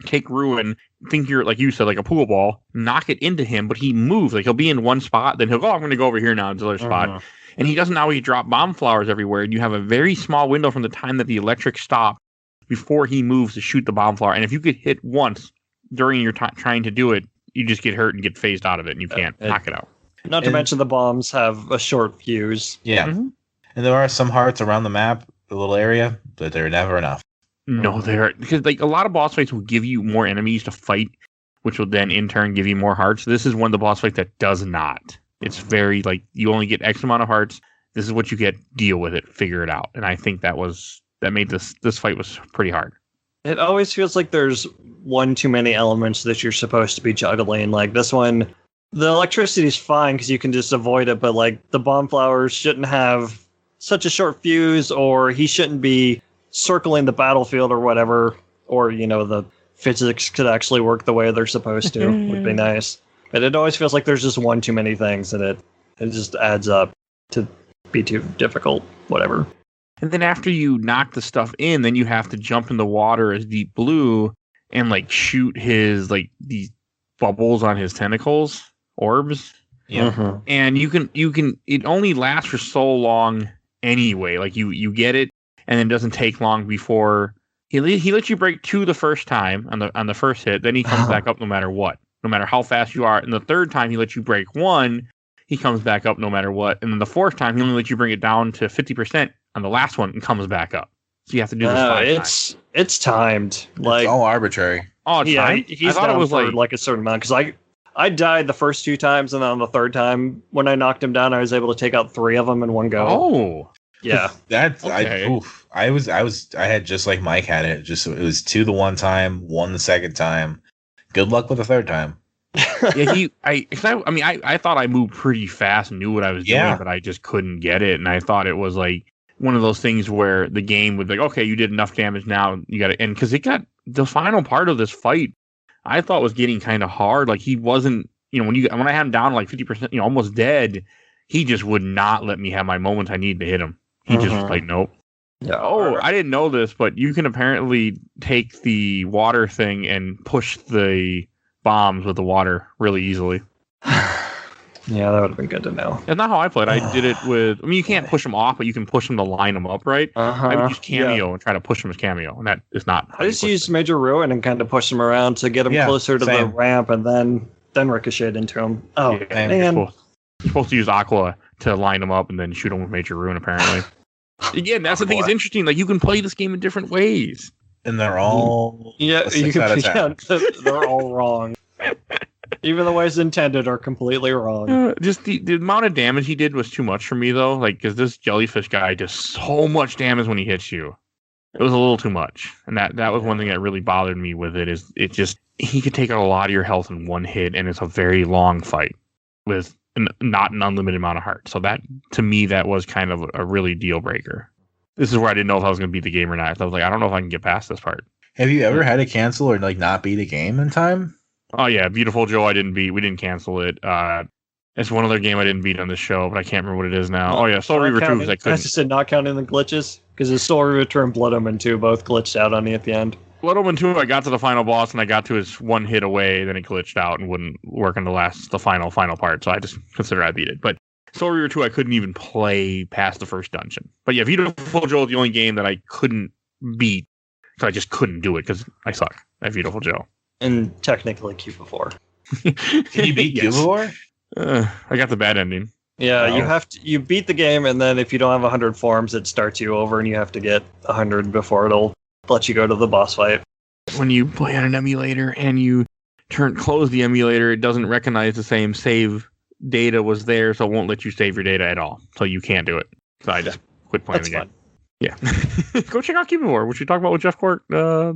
take Ruin, think you're, like you said, like a pool ball, knock it into him, but he moves. He'll be in one spot, then he'll go, I'm going to go over here now to the other spot. And he doesn't always drop bomb flowers everywhere, and you have a very small window from the time that the electric stopped before he moves to shoot the bomb flower. And if you get hit once during your trying to do it, you just get hurt and get phased out of it, and you can't knock it out. Not to mention the bombs have a short fuse. Yeah. Mm-hmm. And there are some hearts around the map, the little area, but they're never enough. No, they're because a lot of boss fights will give you more enemies to fight, which will then in turn give you more hearts. This is one of the boss fights that does not. It's very you only get X amount of hearts. This is what you get. Deal with it. Figure it out. And I think that made this fight was pretty hard. It always feels like there's one too many elements that you're supposed to be juggling. Like this one, the electricity's fine because you can just avoid it, but the bomb flowers shouldn't have such a short fuse, or he shouldn't be circling the battlefield or whatever, or the physics could actually work the way they're supposed to. Would be nice. But it always feels like there's just one too many things, and it just adds up to be too difficult. Whatever. And then after you knock the stuff in, then you have to jump in the water as Deep Blue and shoot his these bubbles on his tentacles, orbs. Yeah. Mm-hmm. And you can it only lasts for so long anyway. You get it, and then it doesn't take long before he lets you break 2 the first time on the first hit. Then he comes back up no matter what, no matter how fast you are. And the third time he lets you break 1, he comes back up no matter what. And then the fourth time he only lets you bring it down to 50% on the last one and comes back up. So you have to do this 5 times. It's timed. It's all arbitrary. Oh, it's timed? He's I thought it was for a certain amount, because I died the first 2 times, and then on the third time when I knocked him down, I was able to take out 3 of them in one go. Oh. Yeah. That's okay. I had just like Mike had it. Just it was 2 the one time, 1 the second time. Good luck with the third time. Yeah, I thought I moved pretty fast and knew what I was doing, but I just couldn't get it. And I thought it was one of those things where the game would okay, you did enough damage, now you got to end. Because it got the final part of this fight, I thought was getting kind of hard. He wasn't, when I had him down 50%, almost dead, he just would not let me have my moments I needed to hit him. He just was nope. Yeah. Oh, I didn't know this, but you can apparently take the water thing and push the bombs with the water really easily. Yeah, that would have been good to know. That's not how I played. I did it with. I mean, you can't push them off, but you can push them to line them up, right? I would use Kameo and try to push them as Kameo, and that is not. I just used Major Ruin and kind of push them around to get them closer to the ramp, and then ricocheted into them. Oh, man. You're supposed to use Aqua to line them up and then shoot them with Major Ruin, apparently. Again, that's the thing. It's interesting. Like, you can play this game in different ways. And they're all they're all wrong. Even the ways intended are completely wrong. Just the amount of damage he did was too much for me, though. Like, because this jellyfish guy does so much damage when he hits you. It was a little too much. And that was one thing that really bothered me with it, is it just, he could take out a lot of your health in one hit, and it's a very long fight with not an unlimited amount of heart. So that, to me, that was kind of a really deal breaker. This is where I didn't know if I was going to beat the game or not. So I was like, I don't know if I can get past this part. Have you ever had to cancel or like not beat a game in time? Oh yeah, Beautiful Joe I didn't beat. We didn't cancel it. It's one other game I didn't beat on the show, but I can't remember what it is now. Oh yeah, Soul Reaver 2, because I couldn't. I just said not counting the glitches, because the Soul Reaver 2 and Blood Omen 2 both glitched out on me at the end. Blood Omen 2, I got to the final boss, and I got to his one hit away, then it glitched out and wouldn't work on the final part, so I just consider I beat it. But Soul Reaver 2, I couldn't even play past the first dungeon. But yeah, Beautiful Joe is the only game that I couldn't beat, so I just couldn't do it, because I suck at Beautiful Joe. And technically Q4. Can you beat Q4? I got the bad ending. Yeah, you beat the game, and then if you don't have 100 forms, it starts you over, and you have to get 100 before it'll let you go to the boss fight. When you play on an emulator and you close the emulator, it doesn't recognize the same save data was there, so it won't let you save your data at all. So you can't do it. So I just quit playing the game. Fun. Yeah. Go check out Cubivore, which we talked about with Jeff Cork a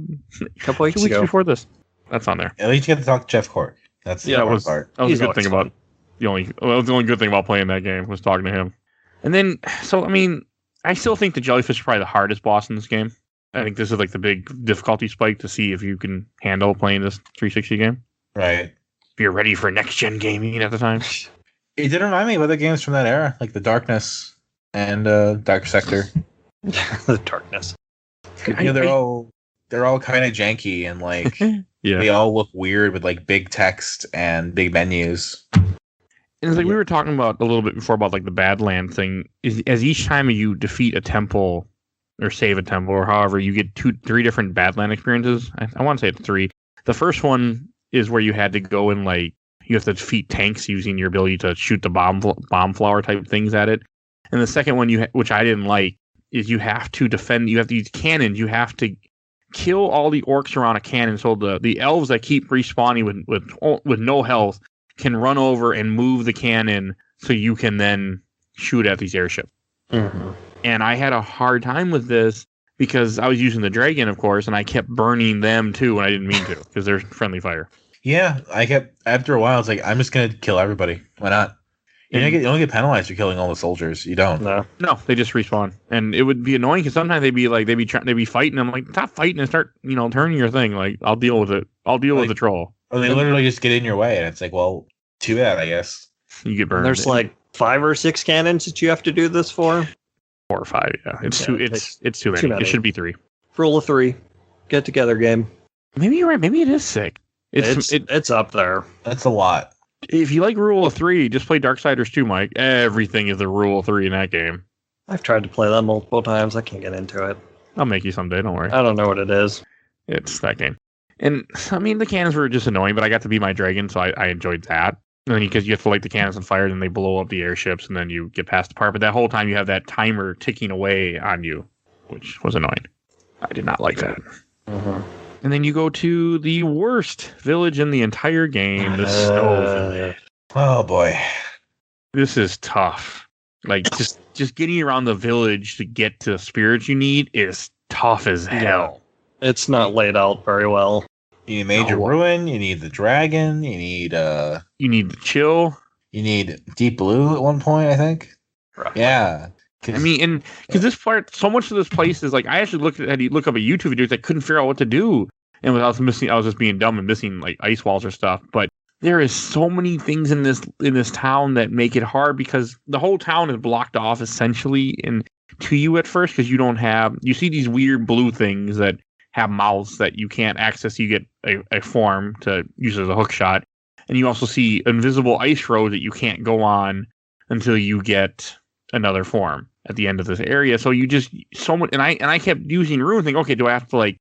couple weeks ago. Before this. That's on there. At least you get to talk to Jeff Cork. That's the part. That was a good thing about the only good thing about playing that game was talking to him. And then, so I mean, I still think the jellyfish is probably the hardest boss in this game. I think this is like the big difficulty spike to see if you can handle playing this 360 game. Right. If you're ready for next gen gaming at the time. It did remind me of other games from that era, like the Darkness and Dark Sector. The Darkness. They're all kind of janky and like they all look weird with like big text and big menus. And it's like we were talking about a little bit before about like the Badland thing. As each time you defeat a temple or save a temple or however, you get 3 different Badland experiences. I want to say it's 3. The first one is where you had to go and like you have to defeat tanks using your ability to shoot the bomb flower type things at it. And the second one, which I didn't like, is you have to defend. You have to use cannons. You have to kill all the orcs around a cannon, so the elves that keep respawning with no health can run over and move the cannon, so you can then shoot at these airships. Mm-hmm. And I had a hard time with this because I was using the dragon, of course, and I kept burning them too, and I didn't mean to because they're friendly fire. Yeah, after a while, it's like, I'm just going to kill everybody. Why not? You don't get penalized for killing all the soldiers. You don't. No, they just respawn, and it would be annoying because sometimes they'd be fighting. I'm like, stop fighting and start, turning your thing. Like, I'll deal with it. I'll deal with the troll. Or they literally just get in your way, and it's like, well, too bad, I guess. You get burned. And there's like 5 or 6 cannons that you have to do this for. 4 or 5. Yeah, it's too many. It should be 3. Rule of 3. Get together game. Maybe you're right. Maybe it is sick. It's up there. That's a lot. If you like Rule of 3, just play Darksiders 2, Mike. Everything is the Rule of 3 in that game. I've tried to play that multiple times. I can't get into it. I'll make you someday. Don't worry. I don't know what it is. It's that game. And, I mean, the cannons were just annoying, but I got to be my dragon, so I enjoyed that. And then because you have to light the cannons on fire, and they blow up the airships, and then you get past the part. But that whole time, you have that timer ticking away on you, which was annoying. I did not like that. Mm-hmm. And then you go to the worst village in the entire game, the Snow Village. Oh boy, this is tough. Like just getting around the village to get to the spirits you need is tough as hell. It's not laid out very well. You need Major Ruin. You need the dragon. You need the chill. You need Deep Blue at one point, I think. Right. Yeah. I mean, and because this part, so much of this place is like, I actually look up a YouTube videos. I couldn't figure out what to do, and I was just being dumb and missing like ice walls or stuff. But there is so many things in this town that make it hard because the whole town is blocked off essentially, and to you at first because you see these weird blue things that have mouths that you can't access. You get a form to use as a hook shot, And you also see invisible ice road that you can't go on until you get another form at the end of this area. So you just and I kept using Rune, thinking, okay, do I have to like,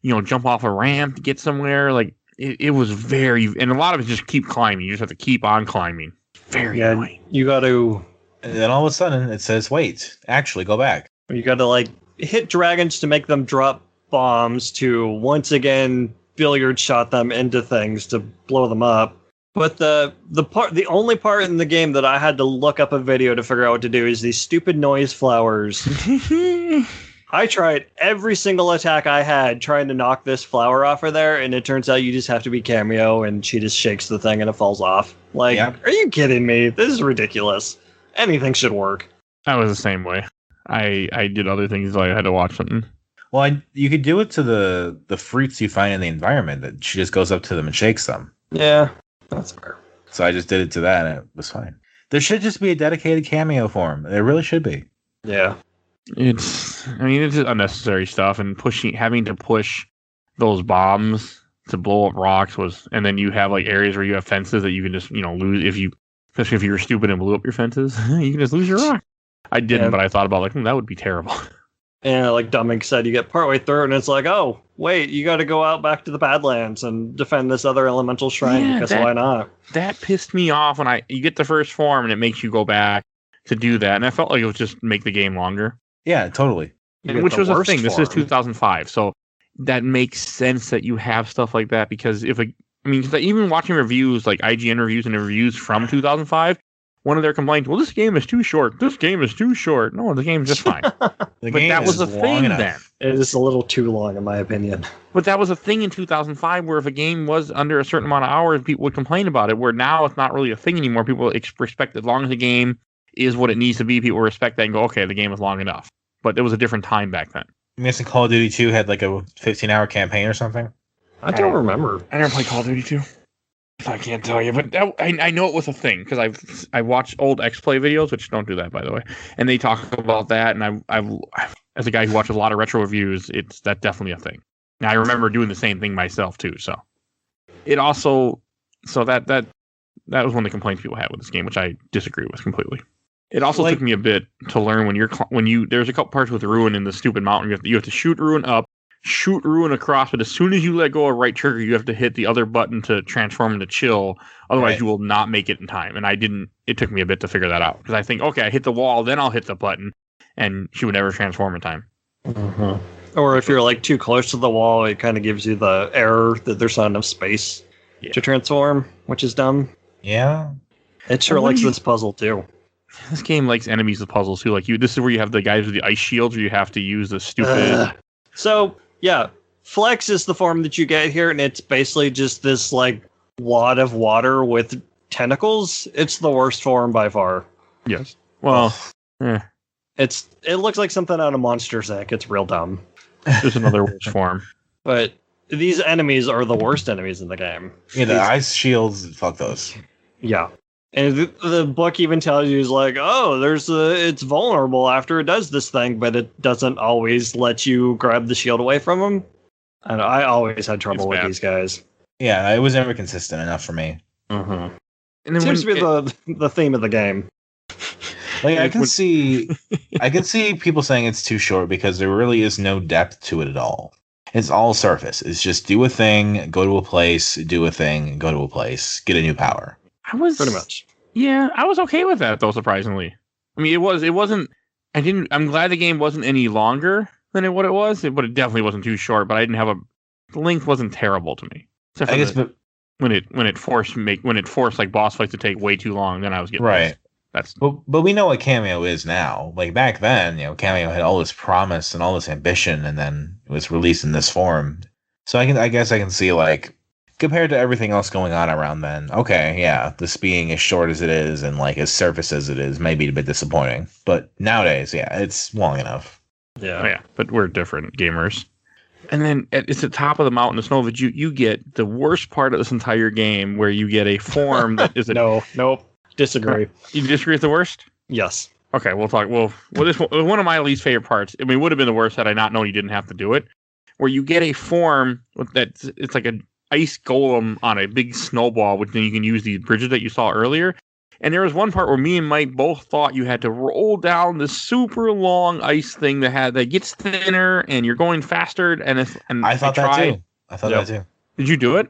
jump off a ramp to get somewhere? Like it was very, and a lot of it just keep climbing. You just have to keep on climbing. Very annoying. You got to. And then all of a sudden it says, wait, actually go back. You got to like hit dragons to make them drop bombs to once again billiard shot them into things to blow them up. But the only part in the game that I had to look up a video to figure out what to do is these stupid noise flowers. I tried every single attack I had trying to knock this flower off of there, and it turns out you just have to be Kameo, and she just shakes the thing and it falls off. Like, Are you kidding me? This is ridiculous. Anything should work. I was the same way. I did other things, like I had to watch something. Well, you could do it to the fruits you find in the environment. That she just goes up to them and shakes them. Yeah, that's fair. So I just did it to that, and it was fine. There should just be a dedicated Kameo form. There really should be. Yeah. It's just unnecessary stuff, and having to push those bombs to blow up rocks and then you have like areas where you have fences that you can just, lose especially if you were stupid and blew up your fences, you can just lose your rock. I didn't, but I thought about that would be terrible. And like Dumming said, you get partway through and it's like, oh, wait, you got to go out back to the Badlands and defend this other elemental shrine because why not? That pissed me off when you get the first form and it makes you go back to do that. And I felt like it would just make the game longer. Yeah, totally. Which was a thing. This is 2005. So that makes sense that you have stuff like that because even watching reviews, like IGN reviews and reviews from 2005, one of their complaints, well, this game is too short. This game is too short. No, the game's just fine. But that was a thing then. It is a little too long, in my opinion. But that was a thing in 2005 where if a game was under a certain amount of hours, people would complain about it, where now it's not really a thing anymore. People respect as long as the game is what it needs to be, people respect that and go, okay, the game is long enough. But it was a different time back then. I'm guessing Call of Duty 2 had like a 15-hour campaign or something? I don't remember. I never played Call of Duty 2. I can't tell you, but I know it was a thing because I watched old X-Play videos, which don't do that, by the way, and they talk about that. And I've as a guy who watches a lot of retro reviews, that's definitely a thing. Now I remember doing the same thing myself too. So it also that was one of the complaints people had with this game, which I disagree with completely. It also took me a bit to learn when there's a couple parts with Ruin in the stupid mountain. You have to shoot Ruin up. Shoot Ruin across, but as soon as you let go of right trigger, you have to hit the other button to transform into chill. Otherwise, you will not make it in time. And I didn't. It took me a bit to figure that out because I think, okay, I hit the wall, then I'll hit the button, and she would never transform in time. Mm-hmm. Or if you're like too close to the wall, it kind of gives you the error that there's not enough space to transform, which is dumb. Yeah, it sure likes this puzzle too. This game likes enemies with puzzles too. Like this is where you have the guys with the ice shields, where you have to use the stupid. Yeah, Flex is the form that you get here, and it's basically just this, like, wad of water with tentacles. It's the worst form by far. Yes. Well, it looks like something out of Monsters, Inc. It's real dumb. Just another worst form. But these enemies are the worst enemies in the game. Yeah, the ice shields, fuck those. Yeah. And the book even tells you, like, oh, it's vulnerable after it does this thing, but it doesn't always let you grab the shield away from them. And I always had trouble with these guys. Yeah, it was never consistent enough for me. Mm-hmm. And then seems to be the theme of the game. Like I can see people saying it's too short because there really is no depth to it at all. It's all surface. It's just do a thing, go to a place, do a thing, go to a place, get a new power. Pretty much. Yeah, I was okay with that though, surprisingly. I mean, it wasn't I'm glad the game wasn't any longer than what it was, but it definitely wasn't too short, but the length wasn't terrible to me. I guess when it forced like boss fights to take way too long, then I was getting right. Pissed. But we know what Kameo is now. Like back then, Kameo had all this promise and all this ambition, and then it was released in this form. So I guess I can see, like, compared to everything else going on around then, okay, yeah, this being as short as it is and like as surface as it is may be a bit disappointing. But nowadays, yeah, it's long enough. Yeah. Oh, yeah, but we're different gamers. And then it's the top of the mountain of Snow, but you get the worst part of this entire game where you get a form that is Nope. Disagree. You disagree with the worst? Yes. Okay, we'll talk. Well, this one of my least favorite parts. I mean, it would have been the worst had I not known you didn't have to do it. Where you get a form it's like ice golem on a big snowball, which then you can use these bridges that you saw earlier. And there was one part where me and Mike both thought you had to roll down this super long ice thing that gets thinner and you're going faster. And I thought that too. I thought that too. Did you do it?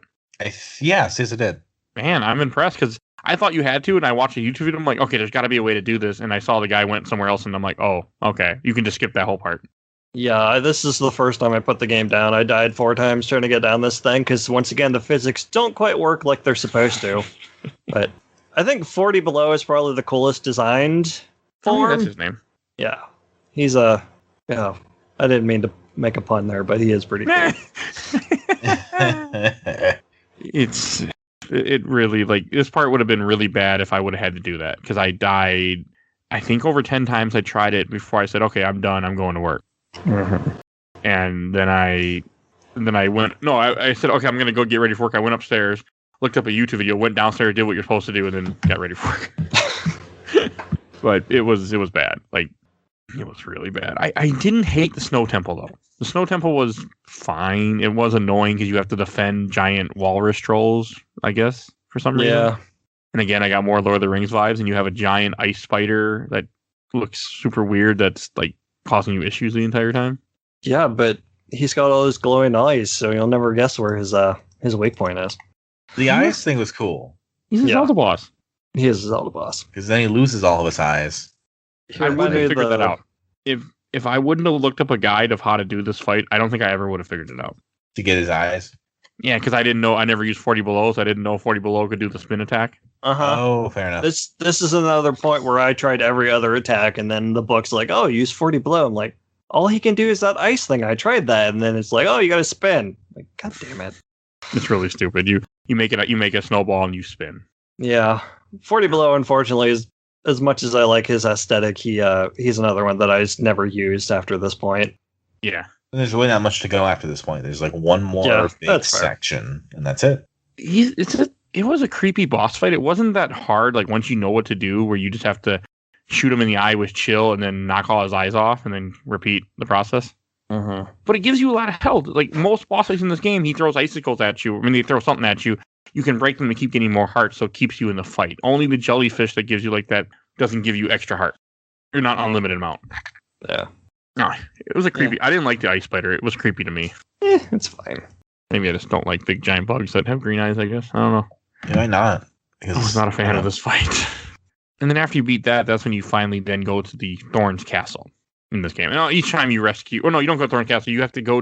Yes, I did. Man, I'm impressed because I thought you had to, and I watched a YouTube video. I'm like, okay, there's got to be a way to do this. And I saw the guy went somewhere else, and I'm like, oh, okay, you can just skip that whole part. Yeah, this is the first time I put the game down. I died 4 times trying to get down this thing because, once again, the physics don't quite work like they're supposed to. But I think 40 Below is probably the coolest designed form. That's his name. Yeah. He's a... Yeah, I didn't mean to make a pun there, but he is pretty cool. It really, like, this part would have been really bad if I would have had to do that, because I died, I think, over 10 times. I tried it before I said, okay, I'm done, I'm going to work. Mm-hmm. And then I said, okay, I'm going to go get ready for work. I went upstairs, looked up a YouTube video, went downstairs, did what you're supposed to do, and then got ready for work. But it was bad. Like, it was really bad. I didn't hate the Snow Temple, though. The Snow Temple was fine. It was annoying because you have to defend giant walrus trolls, I guess, for some reason. Yeah. And again, I got more Lord of the Rings vibes, and you have a giant ice spider that looks super weird that's, like, causing you issues the entire time. Yeah, but he's got all those glowing eyes, so you'll never guess where his weak point is. The eyes thing was cool. He's a Zelda boss. He is a Zelda boss. Because then he loses all of his eyes. I wouldn't have figured that out. If I wouldn't have looked up a guide of how to do this fight, I don't think I ever would have figured it out. To get his eyes? Yeah, because I didn't know. I never used 40 Below, so I didn't know 40 Below could do the spin attack. Uh-huh. Oh, fair enough. This is another point where I tried every other attack, and then the book's like, oh, use 40 Below. I'm like, all he can do is that ice thing. I tried that, and then it's like, oh, you got to spin. I'm like, God damn it. It's really stupid. You make a snowball and you spin. Yeah. 40 Below, unfortunately, is as much as I like his aesthetic, he's another one that I just never used after this point. Yeah. And there's really not much to go after this point. There's like one more big section, and that's it. It was a creepy boss fight. It wasn't that hard, like, once you know what to do, where you just have to shoot him in the eye with chill and then knock all his eyes off and then repeat the process. Mm-hmm. But it gives you a lot of health. Like, most boss fights in this game, he throws icicles at you. I mean, they throw something at you. You can break them and keep getting more hearts, so it keeps you in the fight. Only the jellyfish that gives you like that doesn't give you extra heart. You're not unlimited amount. Yeah. No, it was a creepy. Yeah. I didn't like the ice spider. It was creepy to me. It's fine. Maybe I just don't like big giant bugs that have green eyes, I guess. I don't know. Yeah, why not? I was not a fan of this fight. And then after you beat that, that's when you finally then go to the Thorns Castle in this game. And each time you rescue... Oh, no, you don't go to Thorns Castle. You have to go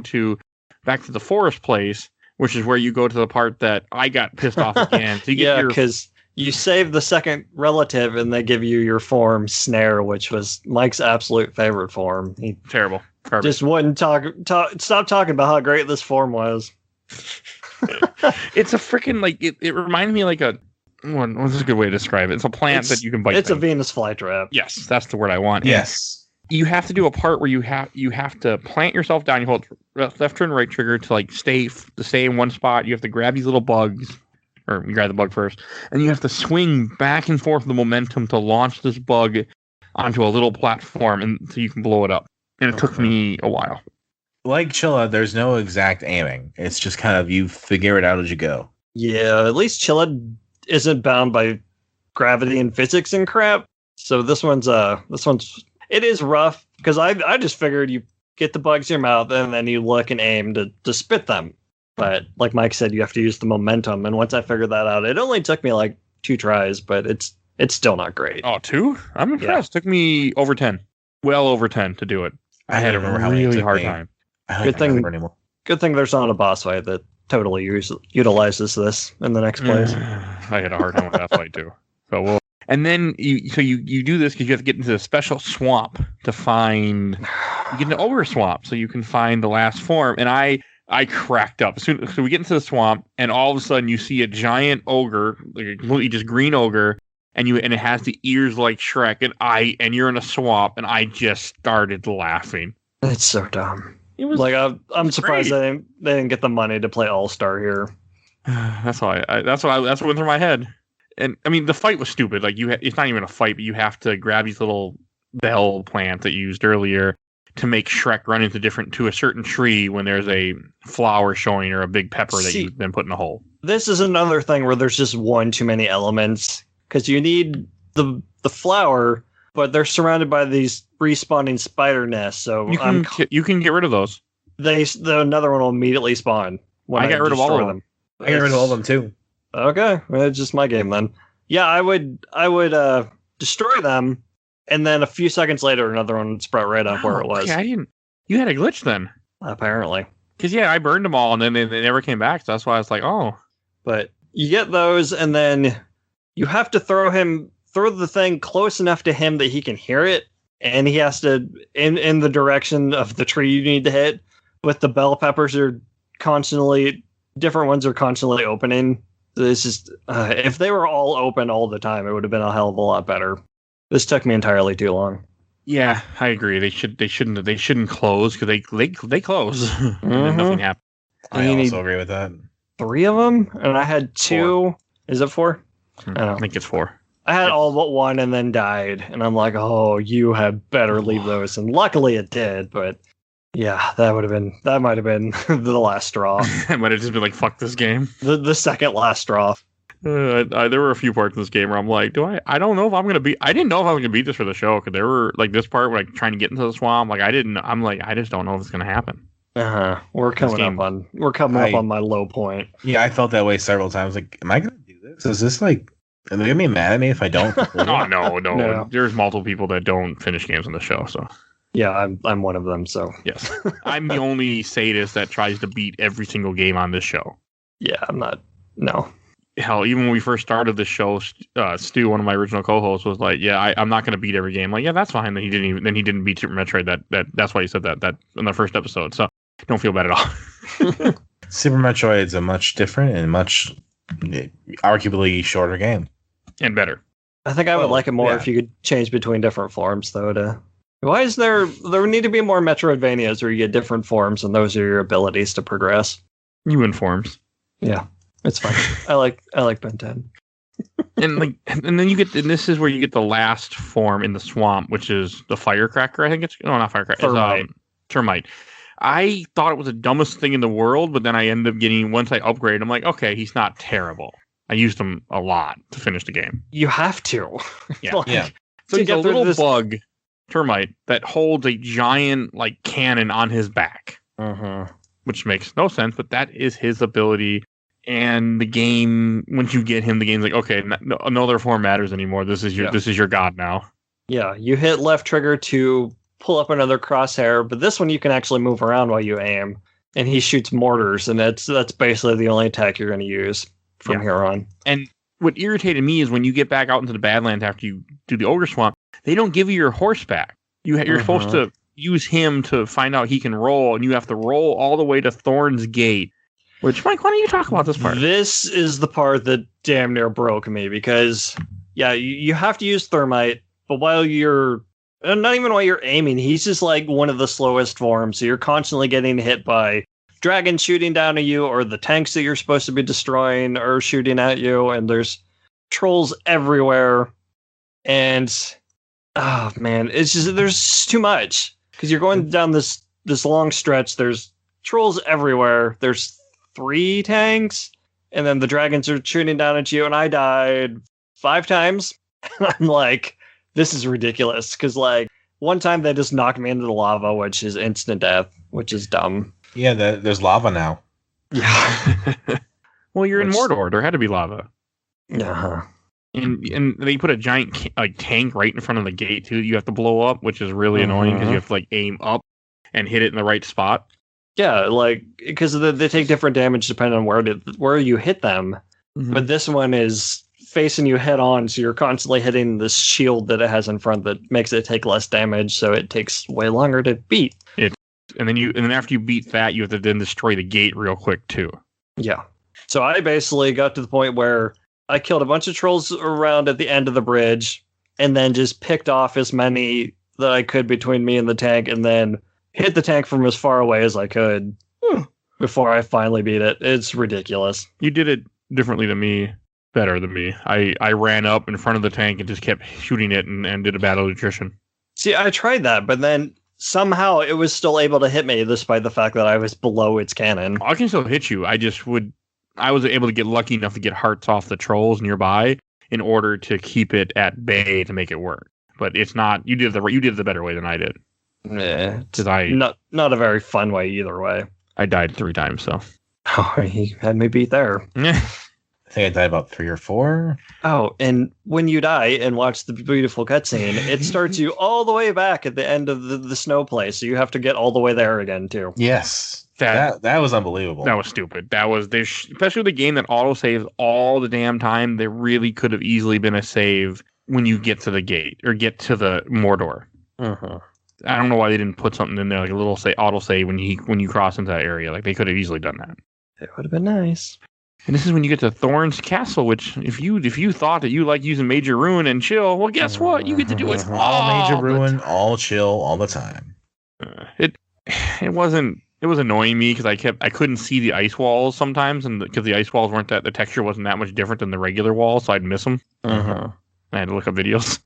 back to the forest place, which is where you go to the part that I got pissed off again. So you because you save the second relative and they give you your form, Snare, which was Mike's absolute favorite form. He Terrible. Garbage. Just wouldn't stop talking about how great this form was. It's a freaking, like, it reminds me like a... What's a good way to describe it? It's a plant that you can bite. It's a Venus flytrap. Yes, that's the word I want. Yes. You have to do a part where you have to plant yourself down. You hold left trigger and right trigger to like stay in one spot. You have to grab these little bugs, or you grab the bug first, and you have to swing back and forth the momentum to launch this bug onto a little platform, and so you can blow it up. And it took me a while. Like Chilla, there's no exact aiming. It's just kind of you figure it out as you go. Yeah, at least Chilla isn't bound by gravity and physics and crap. So this one's it is rough because I just figured you get the bugs in your mouth and then you look and aim to spit them. But like Mike said, you have to use the momentum. And once I figured that out, it only took me like 2 tries, but it's still not great. Oh, 2? I'm impressed. Yeah. It took me over 10. Well over 10 to do it. I had a really hard time. Good thing there's not a boss fight that totally utilizes this in the next place. I had a hard time with that fight too. So and then you do this because you have to get into a special swamp to find. You get an ogre swamp so you can find the last form. And I cracked up. So we get into the swamp, and all of a sudden you see a giant ogre, like a completely just green ogre, and it has the ears like Shrek, and you're in a swamp, and I just started laughing. It's so dumb. It was like I'm surprised they didn't get the money to play All-Star here. That's what went through my head. And I mean, the fight was stupid. Like it's not even a fight, but you have to grab these little bell plants that you used earlier. to make Shrek run to a certain tree when there's a flower showing or a big pepper that you then put in a hole. This is another thing where there's just one too many elements because you need the flower, but they're surrounded by these respawning spider nests. So you can get rid of those. Another one will immediately spawn. When I got rid of all of them. I got rid of all of them too. Okay, well, it's just my game then. Yeah, I would destroy them, and then a few seconds later, another one would sprout right up where it was. Okay, you had a glitch then. Apparently. Because, I burned them all, and then they never came back, so that's why I was like, oh. But you get those, and then you have to throw the thing close enough to him that he can hear it, and he has to, in the direction of the tree you need to hit. With the bell peppers, different ones are constantly opening. This is if they were all open all the time, it would have been a hell of a lot better. This took me entirely too long. Yeah, I agree. They shouldn't close because they close. Mm-hmm. And then nothing happens. I also agree with that. 3 of them, and I had 2. 4. Is it 4? I think it's 4. I had all but 1 and then died, and I'm like, oh, you had better leave those. And luckily it did, but yeah, that might have been the last straw. I might have just been like, fuck this game. The second last straw. There were a few parts in this game where I'm like, I don't know if I'm gonna beat. I didn't know if I was gonna beat this for the show because there were like this part where like trying to get into the swamp. I just don't know if it's gonna happen. We're coming up on my low point. Yeah, I felt that way several times. Like, am I gonna do this? Is this like? Are they gonna be mad at me if I don't? No. There's multiple people that don't finish games on the show, so. Yeah, I'm one of them, so. Yes. I'm the only sadist that tries to beat every single game on this show. Yeah, I'm not. No. Hell, even when we first started the show, Stu, one of my original co-hosts, was like, "Yeah, I'm not going to beat every game." Like, yeah, that's fine. Then he didn't beat Super Metroid. That's why he said that in the first episode. So don't feel bad at all. Super Metroid is a much different and much arguably shorter game and better. I think I would like it more if you could change between different forms, though. Why is there need to be more Metroidvanias where you get different forms and those are your abilities to progress? You in forms. Yeah, it's fine. I like Ben 10. and then you get, and this is where you get the last form in the swamp, which is the firecracker. I think not firecracker. Termite. It's termite. I thought it was the dumbest thing in the world, but then I ended up getting, once I upgrade, I'm like, okay, he's not terrible. I used him a lot to finish the game. You have to. Yeah. Yeah. So he's a little bug termite that holds a giant like cannon on his back, which makes no sense, but that is his ability. And the game, once you get him, the game's like, okay, no other form matters anymore. This is your god now. Yeah, you hit left trigger to pull up another crosshair, but this one you can actually move around while you aim, and he shoots mortars, and that's basically the only attack you're going to use from here on. And what irritated me is when you get back out into the Badlands after you do the Ogre Swamp, they don't give you your horse back. You're supposed to use him to find out he can roll, and you have to roll all the way to Thorn's Gate. Which, Mike, why don't you talk about this part? This is the part that damn near broke me because, you have to use Thermite, but not even while you're aiming, he's just like one of the slowest forms. So you're constantly getting hit by dragons shooting down at you, or the tanks that you're supposed to be destroying are shooting at you, and there's trolls everywhere. And, oh man, it's just, there's too much. Because you're going down this long stretch, there's trolls everywhere, there's 3 tanks, and then the dragons are shooting down at you, and I died 5 times. I'm like, this is ridiculous, because like one time they just knocked me into the lava, which is instant death, which is dumb. Yeah, there's lava now. Yeah. Well, you're in Mordor. There had to be lava. Yeah. And they put a giant tank right in front of the gate too. You have to blow up, which is really annoying because you have to like aim up and hit it in the right spot. Yeah, like because they take different damage depending on where you hit them. Mm-hmm. But this one is facing you head on, so you're constantly hitting this shield that it has in front that makes it take less damage, so it takes way longer to beat. And then after you beat that, you have to then destroy the gate real quick too. Yeah. So I basically got to the point where I killed a bunch of trolls around at the end of the bridge, and then just picked off as many that I could between me and the tank, and then hit the tank from as far away as I could before I finally beat it. It's ridiculous. You did it differently than me, better than me. I ran up in front of the tank and just kept shooting it and did a battle of attrition. See, I tried that, but then somehow it was still able to hit me despite the fact that I was below its cannon. I can still hit you. I was able to get lucky enough to get hearts off the trolls nearby in order to keep it at bay to make it work. But it's not. You did the better way than I did. Yeah, not a very fun way either way. I died 3 times, so. Oh, he had me beat there. I think I died about 3 or 4. Oh, and when you die and watch the beautiful cutscene, it starts you all the way back at the end of the snow place, so you have to get all the way there again too. Yes, that was unbelievable. That was stupid. That was especially with a game that auto saves all the damn time. There really could have easily been a save when you get to the gate or get to the Mordor. Uh-huh. I don't know why they didn't put something in there like a little auto save when you cross into that area. Like they could have easily done that. It would have been nice. And this is when you get to Thorn's Castle, which if you thought that you like using Major Ruin and chill, well, guess what? You get to do it all Major Ruin, all chill, all the time. It was annoying me because I couldn't see the ice walls sometimes, and because the ice walls the texture wasn't that much different than the regular walls, so I'd miss them. I had to look up videos.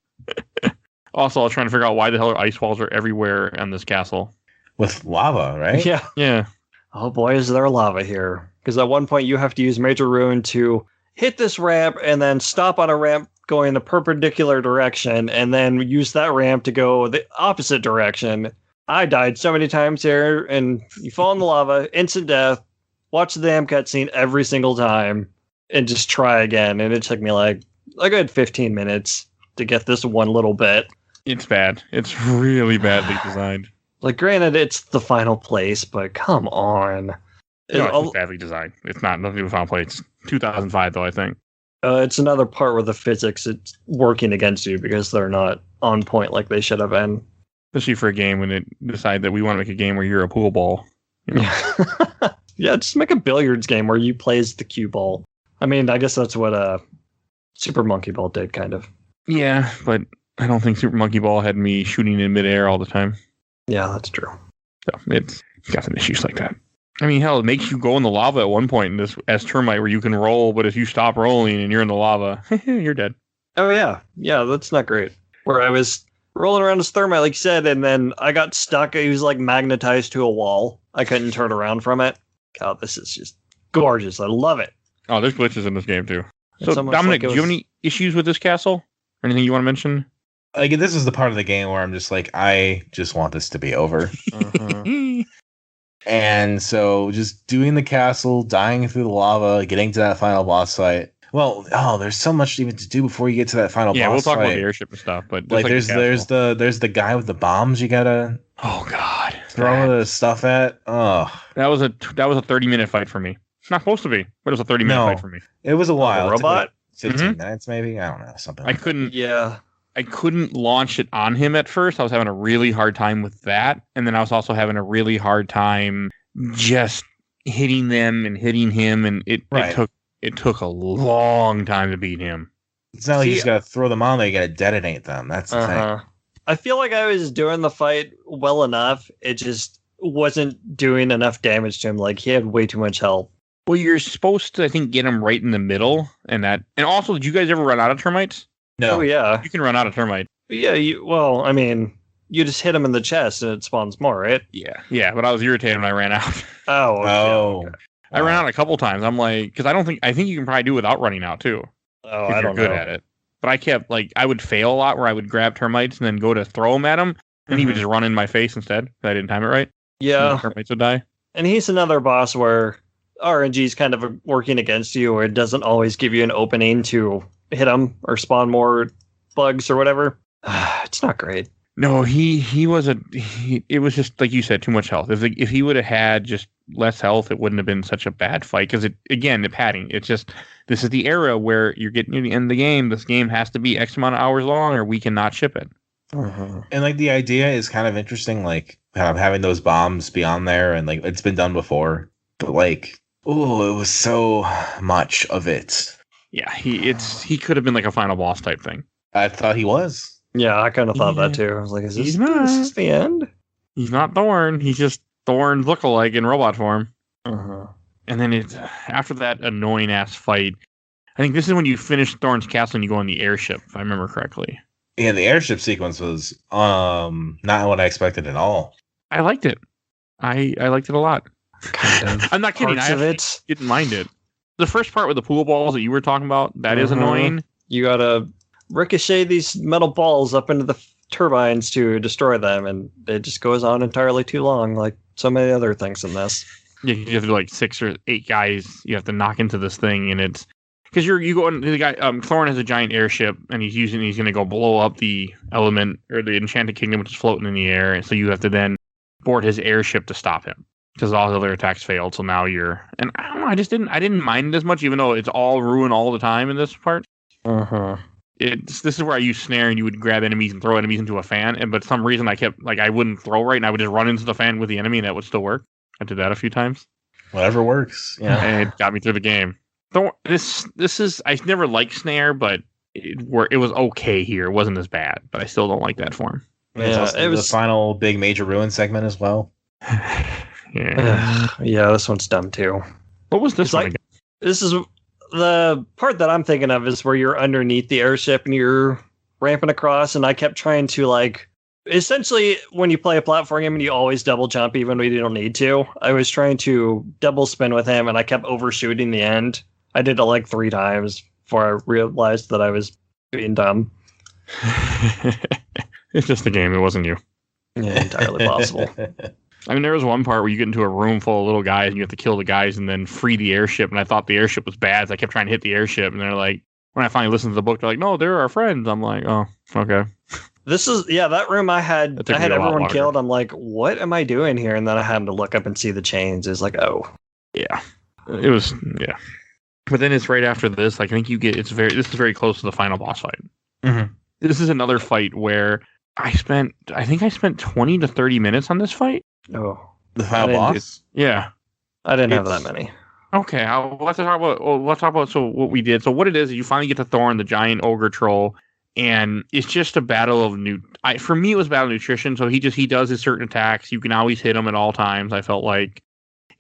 Also, I was trying to figure out why the hell ice walls are everywhere on this castle with lava, right? Yeah. Oh boy, is there lava here. Because at one point you have to use Major Ruin to hit this ramp and then stop on a ramp going in a perpendicular direction and then use that ramp to go the opposite direction. I died so many times here, and you fall in the lava, instant death, watch the damn cutscene every single time, and just try again. And it took me like a good 15 minutes to get this one little bit. It's bad. It's really badly designed. Like, granted, it's the final place, but come on. No, it's badly designed. It's not nothing to do with final place. It's 2005, though, I think. It's another part where the physics it's working against you because they're not on point like they should have been. Especially for a game when it decided that we want to make a game where you're a pool ball. You know? Yeah, just make a billiards game where you play as the cue ball. I mean, I guess that's what Super Monkey Ball did, kind of. Yeah, but I don't think Super Monkey Ball had me shooting in midair all the time. Yeah, that's true. So it's got some issues like that. I mean, hell, it makes you go in the lava at one point in this as Termite where you can roll, but if you stop rolling and you're in the lava, you're dead. Oh, yeah. Yeah, that's not great. Where I was rolling around as Thermite, like you said, and then I got stuck. He was like magnetized to a wall. I couldn't turn around from it. God, this is just gorgeous. I love it. Oh, there's glitches in this game, too. So, Dominic, do you have any issues with this castle? Or anything you want to mention? Like, this is the part of the game where I'm just like, I just want this to be over. And so just doing the castle, dying through the lava, getting to that final boss fight. Well, there's so much even to do before you get to that final boss fight. Yeah, we'll talk about the airship and stuff, but like there's the guy with the bombs you gotta throw the stuff at. Oh, that was a 30-minute fight for me. It's not supposed to be, but it was a 30-minute fight for me. It was a while. Robot? 15 minutes maybe. I don't know, something. Like I couldn't launch it on him at first. I was having a really hard time with that. And then I was also having a really hard time just hitting them and hitting him. And it took a long time to beat him. It's not like you just got to throw them on there. You got to detonate them. That's the thing. I feel like I was doing the fight well enough. It just wasn't doing enough damage to him. Like, he had way too much health. Well, you're supposed to, I think, get him right in the middle. And also, did you guys ever run out of termites? No. Oh, yeah. You can run out of termite. Yeah, you just hit him in the chest and it spawns more, right? Yeah, but I was irritated when I ran out. Okay. I ran out a couple times. I'm like, because I think you can probably do it without running out, too. Oh, if I you're don't know. good at it. But I kept, I would fail a lot where I would grab termites and then go to throw them at him, and he would just run in my face instead, because I didn't time it right. Yeah. And the termites would die. And he's another boss where RNG is kind of working against you, or it doesn't always give you an opening to hit him or spawn more bugs or whatever. It's not great. No, it was just like you said, too much health. If he would have had just less health, it wouldn't have been such a bad fight. Because the padding, it's just, this is the era where you're getting near the end of the game. This game has to be X amount of hours long, or we cannot ship it. And the idea is kind of interesting, having those bombs be on there, and it's been done before, but it was so much of it. Yeah, he could have been like a final boss type thing. I thought he was. Yeah, I kind of thought that too. I was like, is this the end? He's not Thorn. He's just Thorn's lookalike in robot form. And then after that annoying ass fight, I think this is when you finish Thorn's castle and you go on the airship, if I remember correctly. Yeah, the airship sequence was not what I expected at all. I liked it. I liked it a lot. Kind of. I'm not kidding. I actually didn't mind it. The first part with the pool balls that you were talking about, that is annoying. You gotta ricochet these metal balls up into the turbines to destroy them, and it just goes on entirely too long, like so many other things in this. Yeah, you have to do like 6 or 8 guys. You have to knock into this thing, and it's because you go into the guy. Thorn has a giant airship, and he's going to go blow up the element or the Enchanted Kingdom, which is floating in the air, and so you have to then board his airship to stop him. Because all the other attacks failed, so now you're... And I don't know, I didn't mind it as much, even though it's all ruin all the time in this part. This is where I use snare, and you would grab enemies and throw enemies into a fan, but for some reason I wouldn't throw right, and I would just run into the fan with the enemy, and that would still work. I did that a few times. Whatever works, yeah. And it got me through the game. This is... I never liked snare, but it was okay here. It wasn't as bad, but I still don't like that form. Yeah, it was the final big major ruin segment as well. Yeah, this one's dumb too. What was this one again? This is the part that I'm thinking of is where you're underneath the airship and you're ramping across, and I kept trying to essentially when you play a platform game and you always double jump even when you don't need to. I was trying to double spin with him and I kept overshooting the end. I did it 3 times before I realized that I was being dumb. It's just a game, it wasn't you. Yeah, entirely possible. I mean, there was one part where you get into a room full of little guys and you have to kill the guys and then free the airship. And I thought the airship was bad, so I kept trying to hit the airship. And they're like, when I finally listened to the book, they're like, no, they're our friends. I'm like, oh, okay. This is, that room I had everyone killed. I'm like, what am I doing here? And then I had to look up and see the chains. It's like, oh. Yeah. It was, yeah. But then it's right after this. I think this is very close to the final boss fight. Mm-hmm. This is another fight where I spent 20 to 30 minutes on this fight. Oh, the final boss? Yeah. I didn't have that many. Okay, let's talk about what we did. So what it is you finally get to Thorn, the giant ogre troll, and it's just a battle of for me, it was battle nutrition. So he does his certain attacks. You can always hit him at all times, I felt like.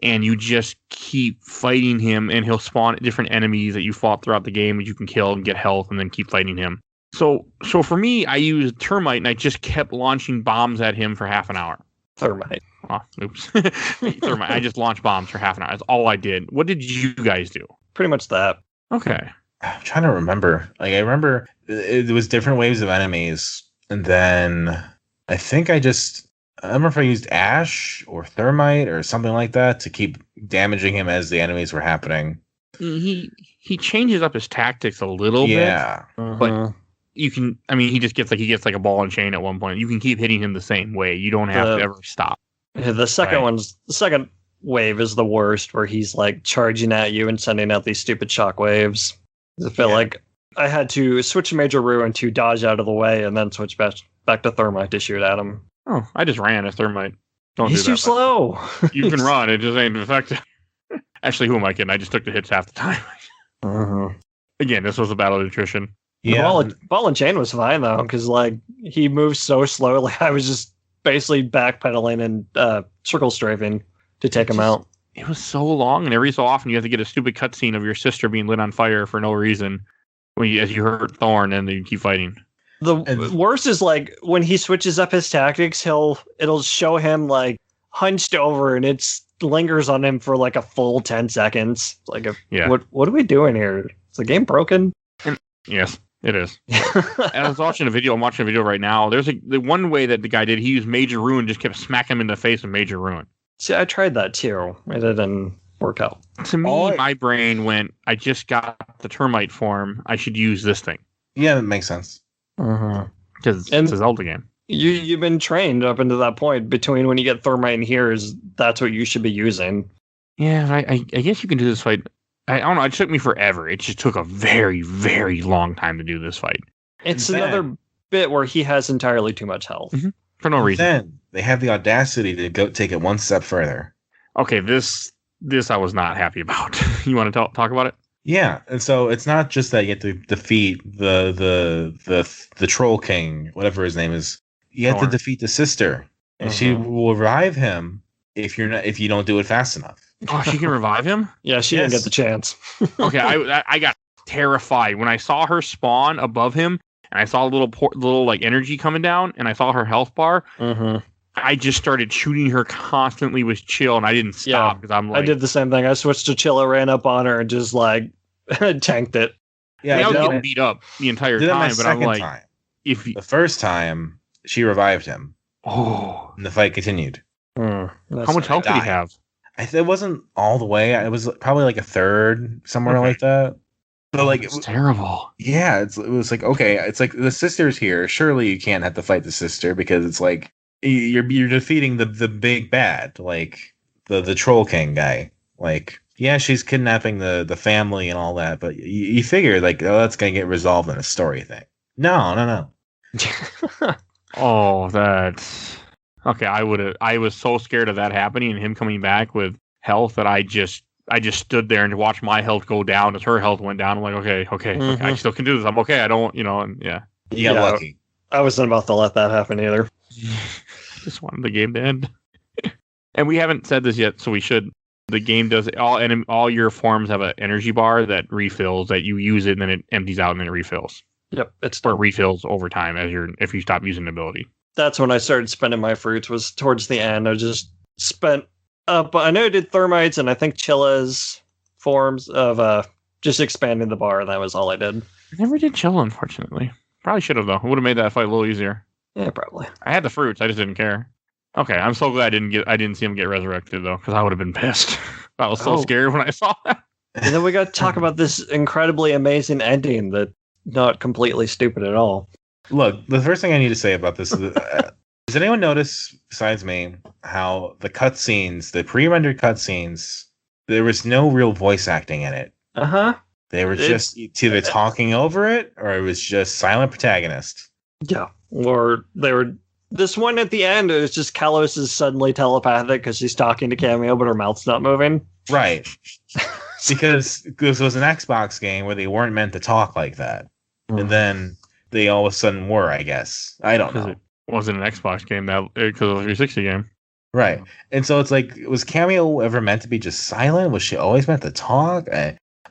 And you just keep fighting him, and he'll spawn different enemies that you fought throughout the game that you can kill and get health and then keep fighting him. So for me, I used Termite, and I just kept launching bombs at him for half an hour. Thermite. Oh, oops. Thermite. I just launched bombs for half an hour. That's all I did. What did you guys do? Pretty much that. Okay. I'm trying to remember. I remember it was different waves of enemies. And then I think I don't remember if I used Ash or Thermite or something like that to keep damaging him as the enemies were happening. He changes up his tactics a little bit. Yeah. But you can, he gets like a ball and chain at one point. You can keep hitting him the same way. You don't have to ever stop. The second wave is the worst, where he's charging at you and sending out these stupid shock waves. I feel like I had to switch to Major Ruin to dodge out of the way and then switch back to Thermite to shoot at him. Oh, I just ran as Thermite. He's too slow. You can run, it just ain't effective. Actually, who am I kidding? I just took the hits half the time. Again, this was a battle of nutrition. Yeah. Ball and chain was fine though, because he moves so slowly. I was just basically backpedaling and circle strafing to take him out. It was so long, and every so often you have to get a stupid cutscene of your sister being lit on fire for no reason as you hurt Thorn, and then you keep fighting. The worst is when he switches up his tactics, it'll show him hunched over, and it lingers on him for a full 10 seconds. What are we doing here? Is the game broken? Yes. It is. I was watching a video. I'm watching a video right now. There's the one way that the guy did. He used Major Ruin, just kept smacking him in the face with Major Ruin. See, I tried that too. It didn't work out. To me, my brain went, I just got the Termite form. I should use this thing. Yeah, that makes sense. Because it's a Zelda game. You've been trained up until that point. Between when you get Thermite and here, that's what you should be using. Yeah, I guess you can do this fight. I don't know. It took me forever. It just took a very, very long time to do this fight. It's another bit where he has entirely too much health. For no reason. Then they have the audacity to go take it one step further. Okay, this I was not happy about. You want to talk about it? Yeah, and so it's not just that you have to defeat the Troll King, whatever his name is. You have to defeat the sister, and she will revive him if you don't do it fast enough. Oh, she can revive him? Yeah, she didn't get the chance. Okay, I got terrified when I saw her spawn above him. and I saw a little like energy coming down, and I saw her health bar. Mm-hmm. I just started shooting her constantly with chill, and I didn't stop because I'm like, I did the same thing. I switched to chill, ran up on her, and just like tanked it. Yeah, I was getting beat up the entire time, but I'm like, the first time she revived him, and the fight continued. How much health did he have? It wasn't all the way. It was probably like a third, somewhere like that. So like, it's terrible. Yeah, it was like, okay, it's like the sister's here. Surely you can't have to fight the sister because it's like you're defeating the big bad, like the Troll King guy. Like, yeah, she's kidnapping the family and all that, but you figure like, oh, that's gonna get resolved in a story thing. No. Oh, that's okay. I was so scared of that happening and him coming back with health that I just stood there and watched my health go down as her health went down. I'm like, okay, I still can do this. I'm okay. I don't, and yeah. You got lucky. I wasn't about to let that happen either. Just wanted the game to end. And we haven't said this yet, so we should. The game does all your forms have an energy bar that refills, that you use it and then it empties out and then it refills. Yep, it refills over time if you stop using the ability. That's when I started spending my fruits, was towards the end. I just spent up. I know I did Thermites and I think Chilla's forms of just expanding the bar. That was all I did. I never did Chilla, unfortunately. Probably should have though. It would have made that fight a little easier. Yeah, probably. I had the fruits. I just didn't care. Okay, I'm so glad I didn't see him get resurrected though, because I would have been pissed. I was so scared when I saw that. And then we got to talk about this incredibly amazing ending that not completely stupid at all. Look, the first thing I need to say about this is, does anyone notice, besides me, how the cutscenes, the pre-rendered cutscenes, there was no real voice acting in it. They were just either talking over it, or it was just silent protagonist. Yeah, or they were. This one at the end, it's just Kalos is suddenly telepathic because she's talking to Kameo, but her mouth's not moving. Right. Because this was an Xbox game where they weren't meant to talk like that. And then they all of a sudden were, I guess. I don't know. It wasn't an Xbox game, because it was a 360 game. Right. And so it's like, was Kameo ever meant to be just silent? Was she always meant to talk?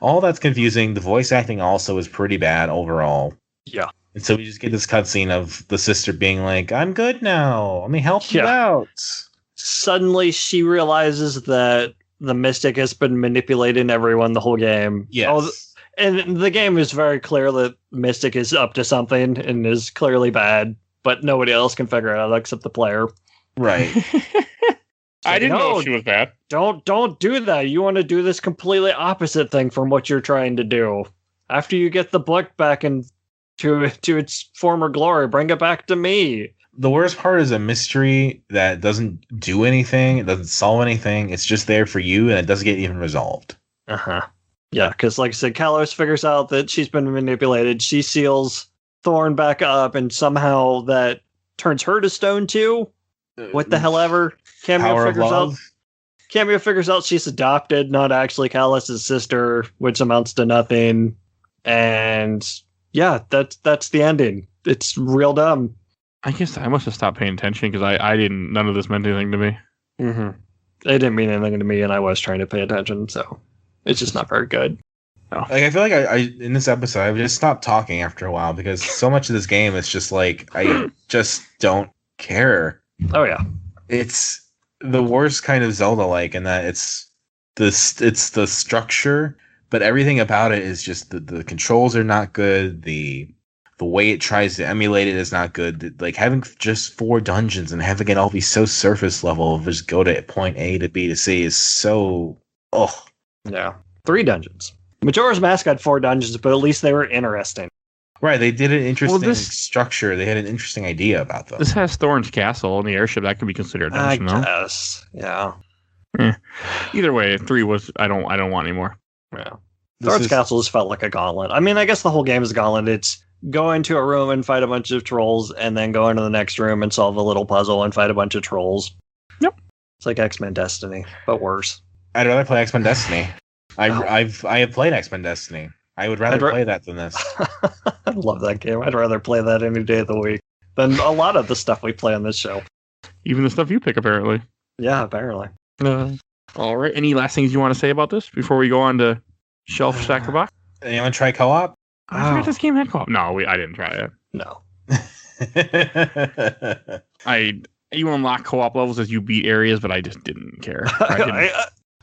All that's confusing. The voice acting also is pretty bad overall. Yeah. And so we just get this cutscene of the sister being like, I'm good now. Let me help you out. Suddenly she realizes that the Mystic has been manipulating everyone the whole game. Yes. And the game is very clear that Mystic is up to something and is clearly bad, but nobody else can figure it out except the player. Right. I didn't know she was bad. Don't do that. You want to do this completely opposite thing from what you're trying to do. After you get the book back into its former glory, bring it back to me. The worst part is a mystery that doesn't do anything. It doesn't solve anything. It's just there for you, and it doesn't get even resolved. Yeah, because like I said, Kalos figures out that she's been manipulated. She seals Thorn back up, and somehow that turns her to stone too. What the hell ever? Kameo figures out she's adopted, not actually Kalos' sister, which amounts to nothing. And yeah, that's the ending. It's real dumb. I guess I must have stopped paying attention because none of this meant anything to me. It didn't mean anything to me, and I was trying to pay attention, so it's just not very good. No. Like, I feel like I in this episode, I've just stopped talking after a while because so much of this game is just like, I just don't care. Oh, yeah. It's the worst kind of Zelda-like in that it's the structure, but everything about it is just the controls are not good. The way it tries to emulate it is not good. Like, having just 4 dungeons and having it all be so surface level, just go to point A to B to C is so... Yeah. 3 dungeons. Majora's Mask had 4 dungeons, but at least they were interesting. Right, they did an interesting structure. They had an interesting idea about them. This has Thorn's Castle and the airship. That could be considered a dungeon, I guess. Yeah. Either way, 3 was... I don't want anymore. Yeah. Thorn's Castle just felt like a gauntlet. I mean, I guess the whole game is a gauntlet. It's go into a room and fight a bunch of trolls, and then go into the next room and solve a little puzzle and fight a bunch of trolls. Yep. It's like X-Men Destiny, but worse. I'd rather play X-Men Destiny. I have played X-Men Destiny. I would rather play that than this. I love that game. I'd rather play that any day of the week than a lot of the stuff we play on this show. Even the stuff you pick, apparently. Yeah, apparently. All right. Any last things you want to say about this before we go on to Shelf Stacker Box? Anyone try co-op? I forgot this game had co-op. No, I didn't try it. No. You unlock co-op levels as you beat areas, but I just didn't care.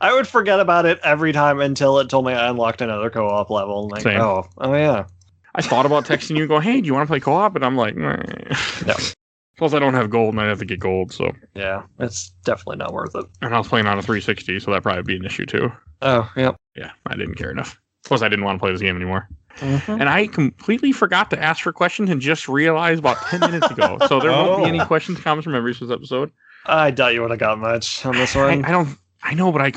I would forget about it every time until it told me I unlocked another co-op level. Like, Same. oh yeah. I thought about texting you, going, "Hey, do you want to play co-op?" And I'm like, "No." Plus, I don't have gold, and I have to get gold, so yeah, it's definitely not worth it. And I was playing on a 360, so that'd probably be an issue too. Oh, yep. Yeah, I didn't care enough. Plus, I didn't want to play this game anymore. Mm-hmm. And I completely forgot to ask for questions and just realized about 10 minutes ago. So there won't be any questions, comments, or memories for this episode. I doubt you would have got much on this one. I know, but I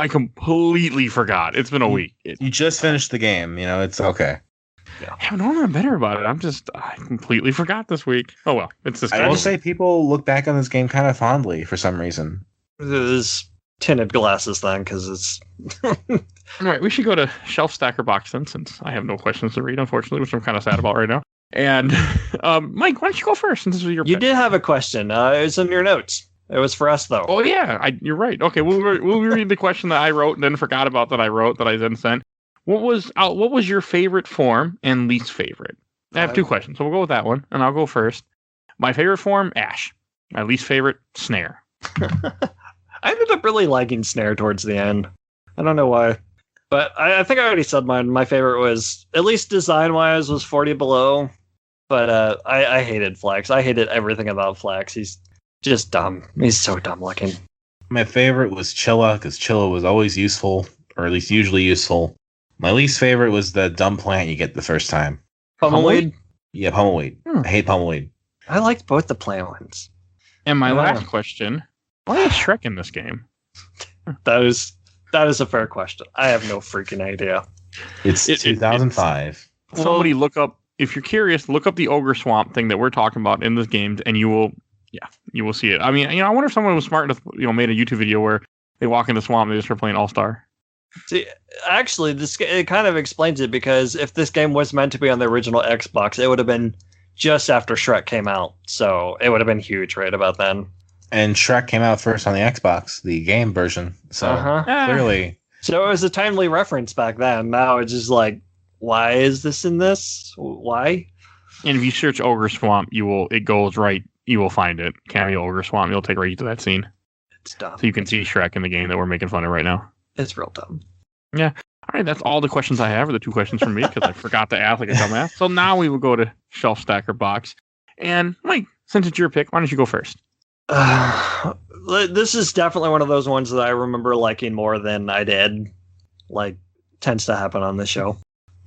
completely forgot. It's been a week. You just finished the game. It's okay. Yeah. I'm better about it. I completely forgot this week. Oh, well. It's this. I will say people look back on this game kind of fondly for some reason. This tinted glasses thing, because it's... All right, we should go to Shelf Stacker Box then, since I have no questions to read, unfortunately, which I'm kind of sad about right now. And Mike, why don't you go first, since this was your pick? You did have a question. It was in your notes. It was for us, though. Oh, yeah. You're right. Okay, we'll read the question that I wrote and then forgot about that I then sent. What was your favorite form and least favorite? I have two questions, so we'll go with that one, and I'll go first. My favorite form, Ash. My least favorite, Snare. I ended up really liking Snare towards the end. I don't know why. But I think I already said mine. My favorite was, at least design-wise, was 40 Below. But I hated Flax. I hated everything about Flax. He's just dumb. He's so dumb looking. My favorite was Chilla, because Chilla was always useful, or at least usually useful. My least favorite was the dumb plant you get the first time. Pummelweed? Yeah, Pummelweed. I hate Pummelweed. I liked both the plant ones. And my last question, why is Shrek in this game? That is a fair question. I have no freaking idea. It's 2005. Somebody look up, if you're curious, look up the Ogre Swamp thing that we're talking about in this game, and you will see it. I mean, I wonder if someone was smart enough, made a YouTube video where they walk in the swamp and they just start playing All-Star. See, actually, it kind of explains it, because if this game was meant to be on the original Xbox, it would have been just after Shrek came out. So it would have been huge right about then. And Shrek came out first on the Xbox, the game version. So clearly. So it was a timely reference back then. Now it's just like, why is this in this? Why? And if you search Ogre Swamp, you will find it. Kameo Ogre Swamp, you'll take right to that scene. It's dumb. So you can see Shrek in the game that we're making fun of right now. It's real dumb. Yeah. All right, that's all the questions I have, or the two questions from me, because I forgot to ask like a dumbass. So now we will go to Shelf Stacker Box. And Mike, since it's your pick, why don't you go first? This is definitely one of those ones that I remember liking more than I did. Like, tends to happen on this show.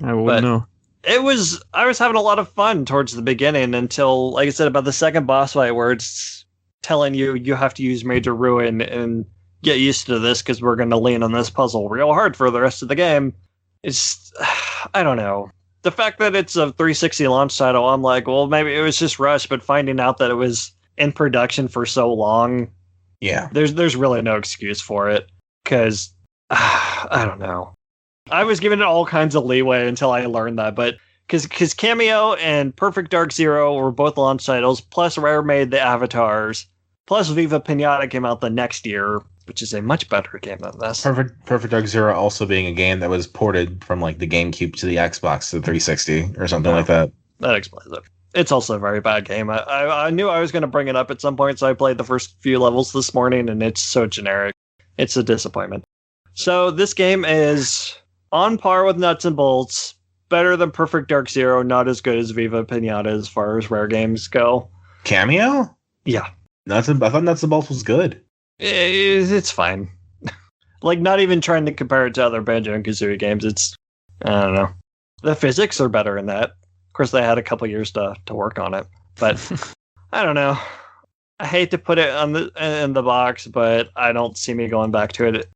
I wouldn't know. I was having a lot of fun towards the beginning until, like I said, about the second boss fight where it's telling you have to use Major Ruin and get used to this because we're going to lean on this puzzle real hard for the rest of the game. It's, I don't know. The fact that it's a 360 launch title, I'm like, well, maybe it was just rushed, but finding out that it was in production for so long, yeah, there's really no excuse for it, because I don't know. I was giving it all kinds of leeway until I learned that, but because Kameo and Perfect Dark Zero were both launch titles, plus Rare made the avatars, plus Viva Pinata came out the next year, which is a much better game than this. Perfect Dark Zero also being a game that was ported from like the GameCube to the Xbox to the 360 or something like that. That explains it. It's also a very bad game. I knew I was going to bring it up at some point, so I played the first few levels this morning, and it's so generic. It's a disappointment. So this game is on par with Nuts and Bolts, better than Perfect Dark Zero, not as good as Viva Pinata as far as Rare games go. Kameo? Yeah. I thought Nuts and Bolts was good. It's fine. Like, not even trying to compare it to other Banjo and Kazooie games. It's, I don't know. The physics are better in that. Of course, they had a couple years to work on it, but I don't know. I hate to put it in the box, but I don't see me going back to it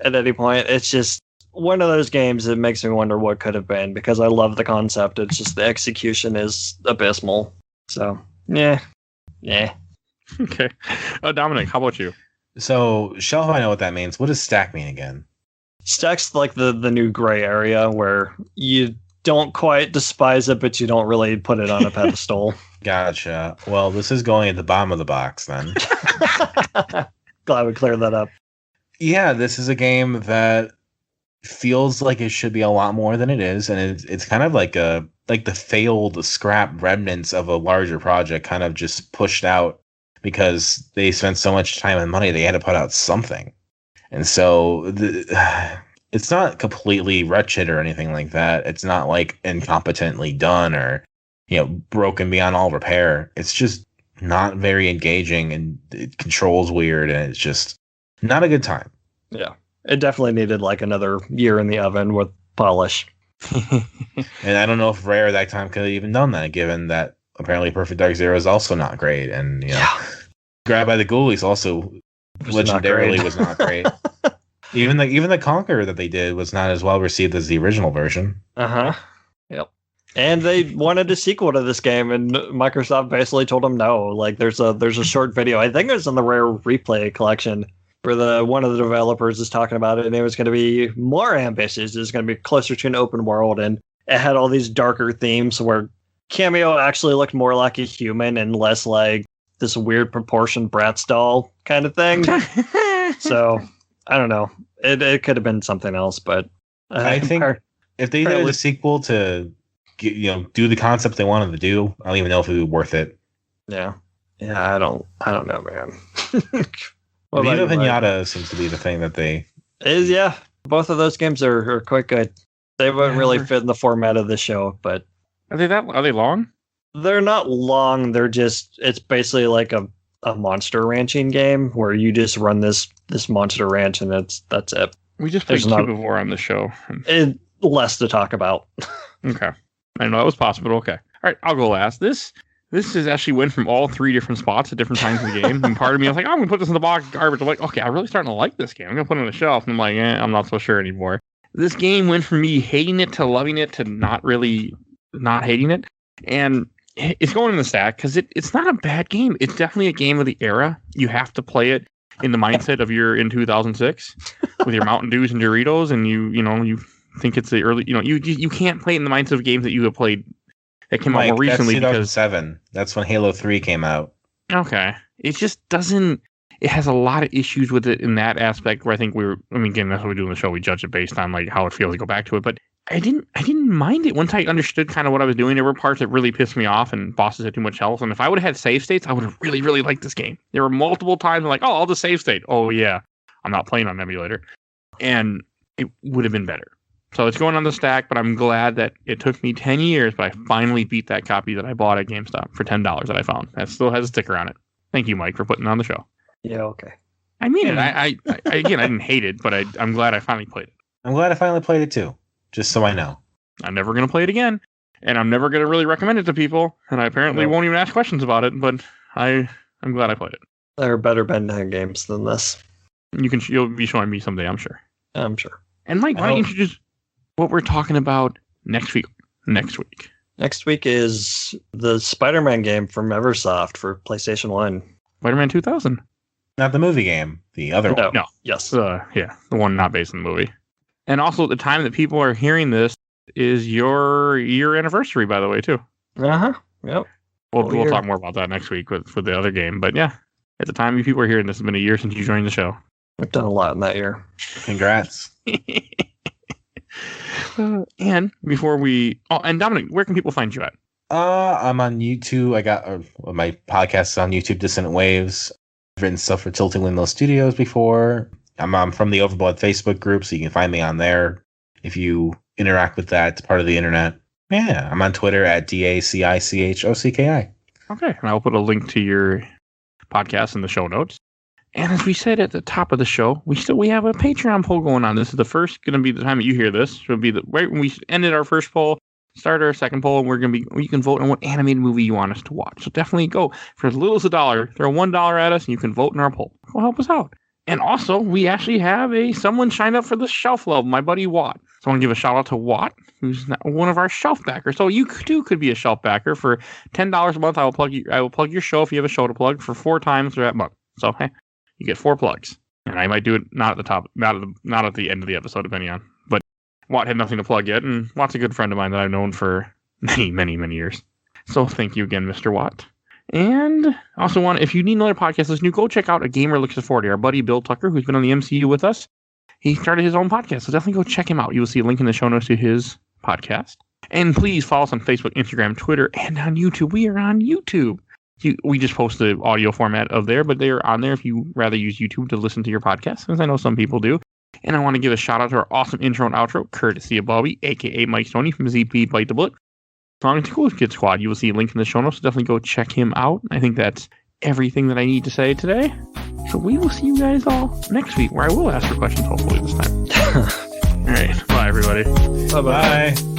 at any point. It's just one of those games that makes me wonder what could have been, because I love the concept. It's just the execution is abysmal. So, yeah. Okay. Dominic, how about you? So, Shelf, I know what that means. What does stack mean again? Stack's like the new gray area where you don't quite despise it, but you don't really put it on a pedestal. Gotcha. Well, this is going at the bottom of the box then. Glad we cleared that up. Yeah, this is a game that feels like it should be a lot more than it is, and it's kind of like the failed scrap remnants of a larger project, kind of just pushed out because they spent so much time and money. They had to put out something, and so it's not completely wretched or anything like that. It's not like incompetently done or broken beyond all repair. It's just not very engaging, and it controls weird, and it's just not a good time. Yeah, it definitely needed like another year in the oven with polish. And I don't know if Rare at that time could have even done that, given that apparently Perfect Dark Zero is also not great, and Grabbed by the Ghoulies also legendarily was not great. Even the Conqueror that they did was not as well received as the original version. Yep. And they wanted a sequel to this game, and Microsoft basically told them no. Like there's a short video, I think it was in the Rare Replay collection, where one of the developers is talking about it, and it was going to be more ambitious. It's going to be closer to an open world, and it had all these darker themes where Kameo actually looked more like a human and less like this weird proportioned Bratz doll kind of thing. So I don't know. It could have been something else, but I think if they did a sequel to do the concept they wanted to do, I don't even know if it would be worth it. Yeah. I don't know, man. Viva Pinata seems to be the thing that they is. Yeah, both of those games are quite good. They wouldn't really fit in the format of the show, but are they long? They're not long. It's basically like a monster ranching game where you just run this monster ranch, and that's it. We just played Cubivore on the show. Less to talk about. Okay, I know that was possible. Okay, all right, I'll go last. This is actually went from all three different spots at different times in the game. And part of me was like, I'm going to put this in the box of garbage. I'm like, okay, I'm really starting to like this game. I'm going to put it on the shelf. And I'm like, I'm not so sure anymore. This game went from me hating it to loving it to not really not hating it. And it's going in the stack because it's not a bad game. It's definitely a game of the era. You have to play it in the mindset of you're in 2006 with your Mountain Dews and Doritos. And you think it's the early, you can't play it in the mindset of games that you have played that came out more recently. That's 2007. That's when Halo 3 came out. Okay. It just doesn't... It has a lot of issues with it in that aspect where I think again, that's what we do in the show. We judge it based on like how it feels to go back to it. But I didn't mind it once I understood kind of what I was doing. There were parts that really pissed me off and bosses had too much health. And if I would have had save states, I would have really, really liked this game. There were multiple times like, I'll just save state. Oh, yeah. I'm not playing on emulator. And it would have been better. So it's going on the stack, but I'm glad that it took me 10 years, but I finally beat that copy that I bought at GameStop for $10 that I found. That still has a sticker on it. Thank you, Mike, for putting it on the show. Yeah, okay. I mean it. I again, I didn't hate it, but I'm glad I finally played it. I'm glad I finally played it too, just so I know. I'm never going to play it again, and I'm never going to really recommend it to people, and I apparently won't even ask questions about it, but I'm glad I played it. There are better Ben 10 games than this. You'll be showing me someday, I'm sure. I'm sure. And Mike, why don't you introduce what we're talking about next week? Next week is the Spider-Man game from Eversoft for PlayStation 1. Spider-Man 2000. Not the movie game, the other one. No. Yes. The one not based on the movie. And also, at the time that people are hearing this is your year anniversary, by the way, too. Uh-huh. Yep. We'll talk more about that next week with the other game. But yeah, at the time you people are hearing this, it's been a year since you joined the show. We've done a lot in that year. Congrats. And before and Dominic, where can people find you at? I'm on YouTube. I got my podcast is on YouTube, Dissonant Waves. I've written stuff for Tilting Windmill Studios before. I'm from the Overblood Facebook group, so you can find me on there. If you interact with that, it's part of the internet. Yeah, I'm on Twitter at DACICHOCKI. Okay, and I'll put a link to your podcast in the show notes. And as we said at the top of the show, we have a Patreon poll going on. This is going to be the time that you hear this. It'll be right when we ended our first poll, start our second poll, and you can vote on what animated movie you want us to watch. So definitely go for as little as $1. Throw $1 at us, and you can vote in our poll. Go help us out. And also, we actually have someone signed up for the Shelf Club, my buddy Watt. So I want to give a shout out to Watt, who's one of our shelf backers. So you too could be a shelf backer for $10 a month. I will plug your show if you have a show to plug for 4 times through that month. So hey, you get 4 plugs, and I might do it not at the top, not at the end of the episode, depending on. But Watt had nothing to plug yet, and Watt's a good friend of mine that I've known for many, many, many years. So thank you again, Mr. Watt. And also if you need another podcast listener, go check out A Gamer Looks at 40. Our buddy Bill Tucker, who's been on the MCU with us, he started his own podcast. So definitely go check him out. You will see a link in the show notes to his podcast. And please follow us on Facebook, Instagram, Twitter, and on YouTube. We are on YouTube. We just post the audio format of there, but they're on there if you rather use YouTube to listen to your podcast, as I know some people do. And I want to give a shout out to our awesome intro and outro, courtesy of Bobby, a.k.a. Mike Stoney from ZP Bite the Bullet. Strong Cool Kid Squad. You will see a link in the show notes, so definitely go check him out. I think that's everything that I need to say today. So we will see you guys all next week, where I will ask for questions, hopefully this time. All right. Bye, everybody. Bye-bye.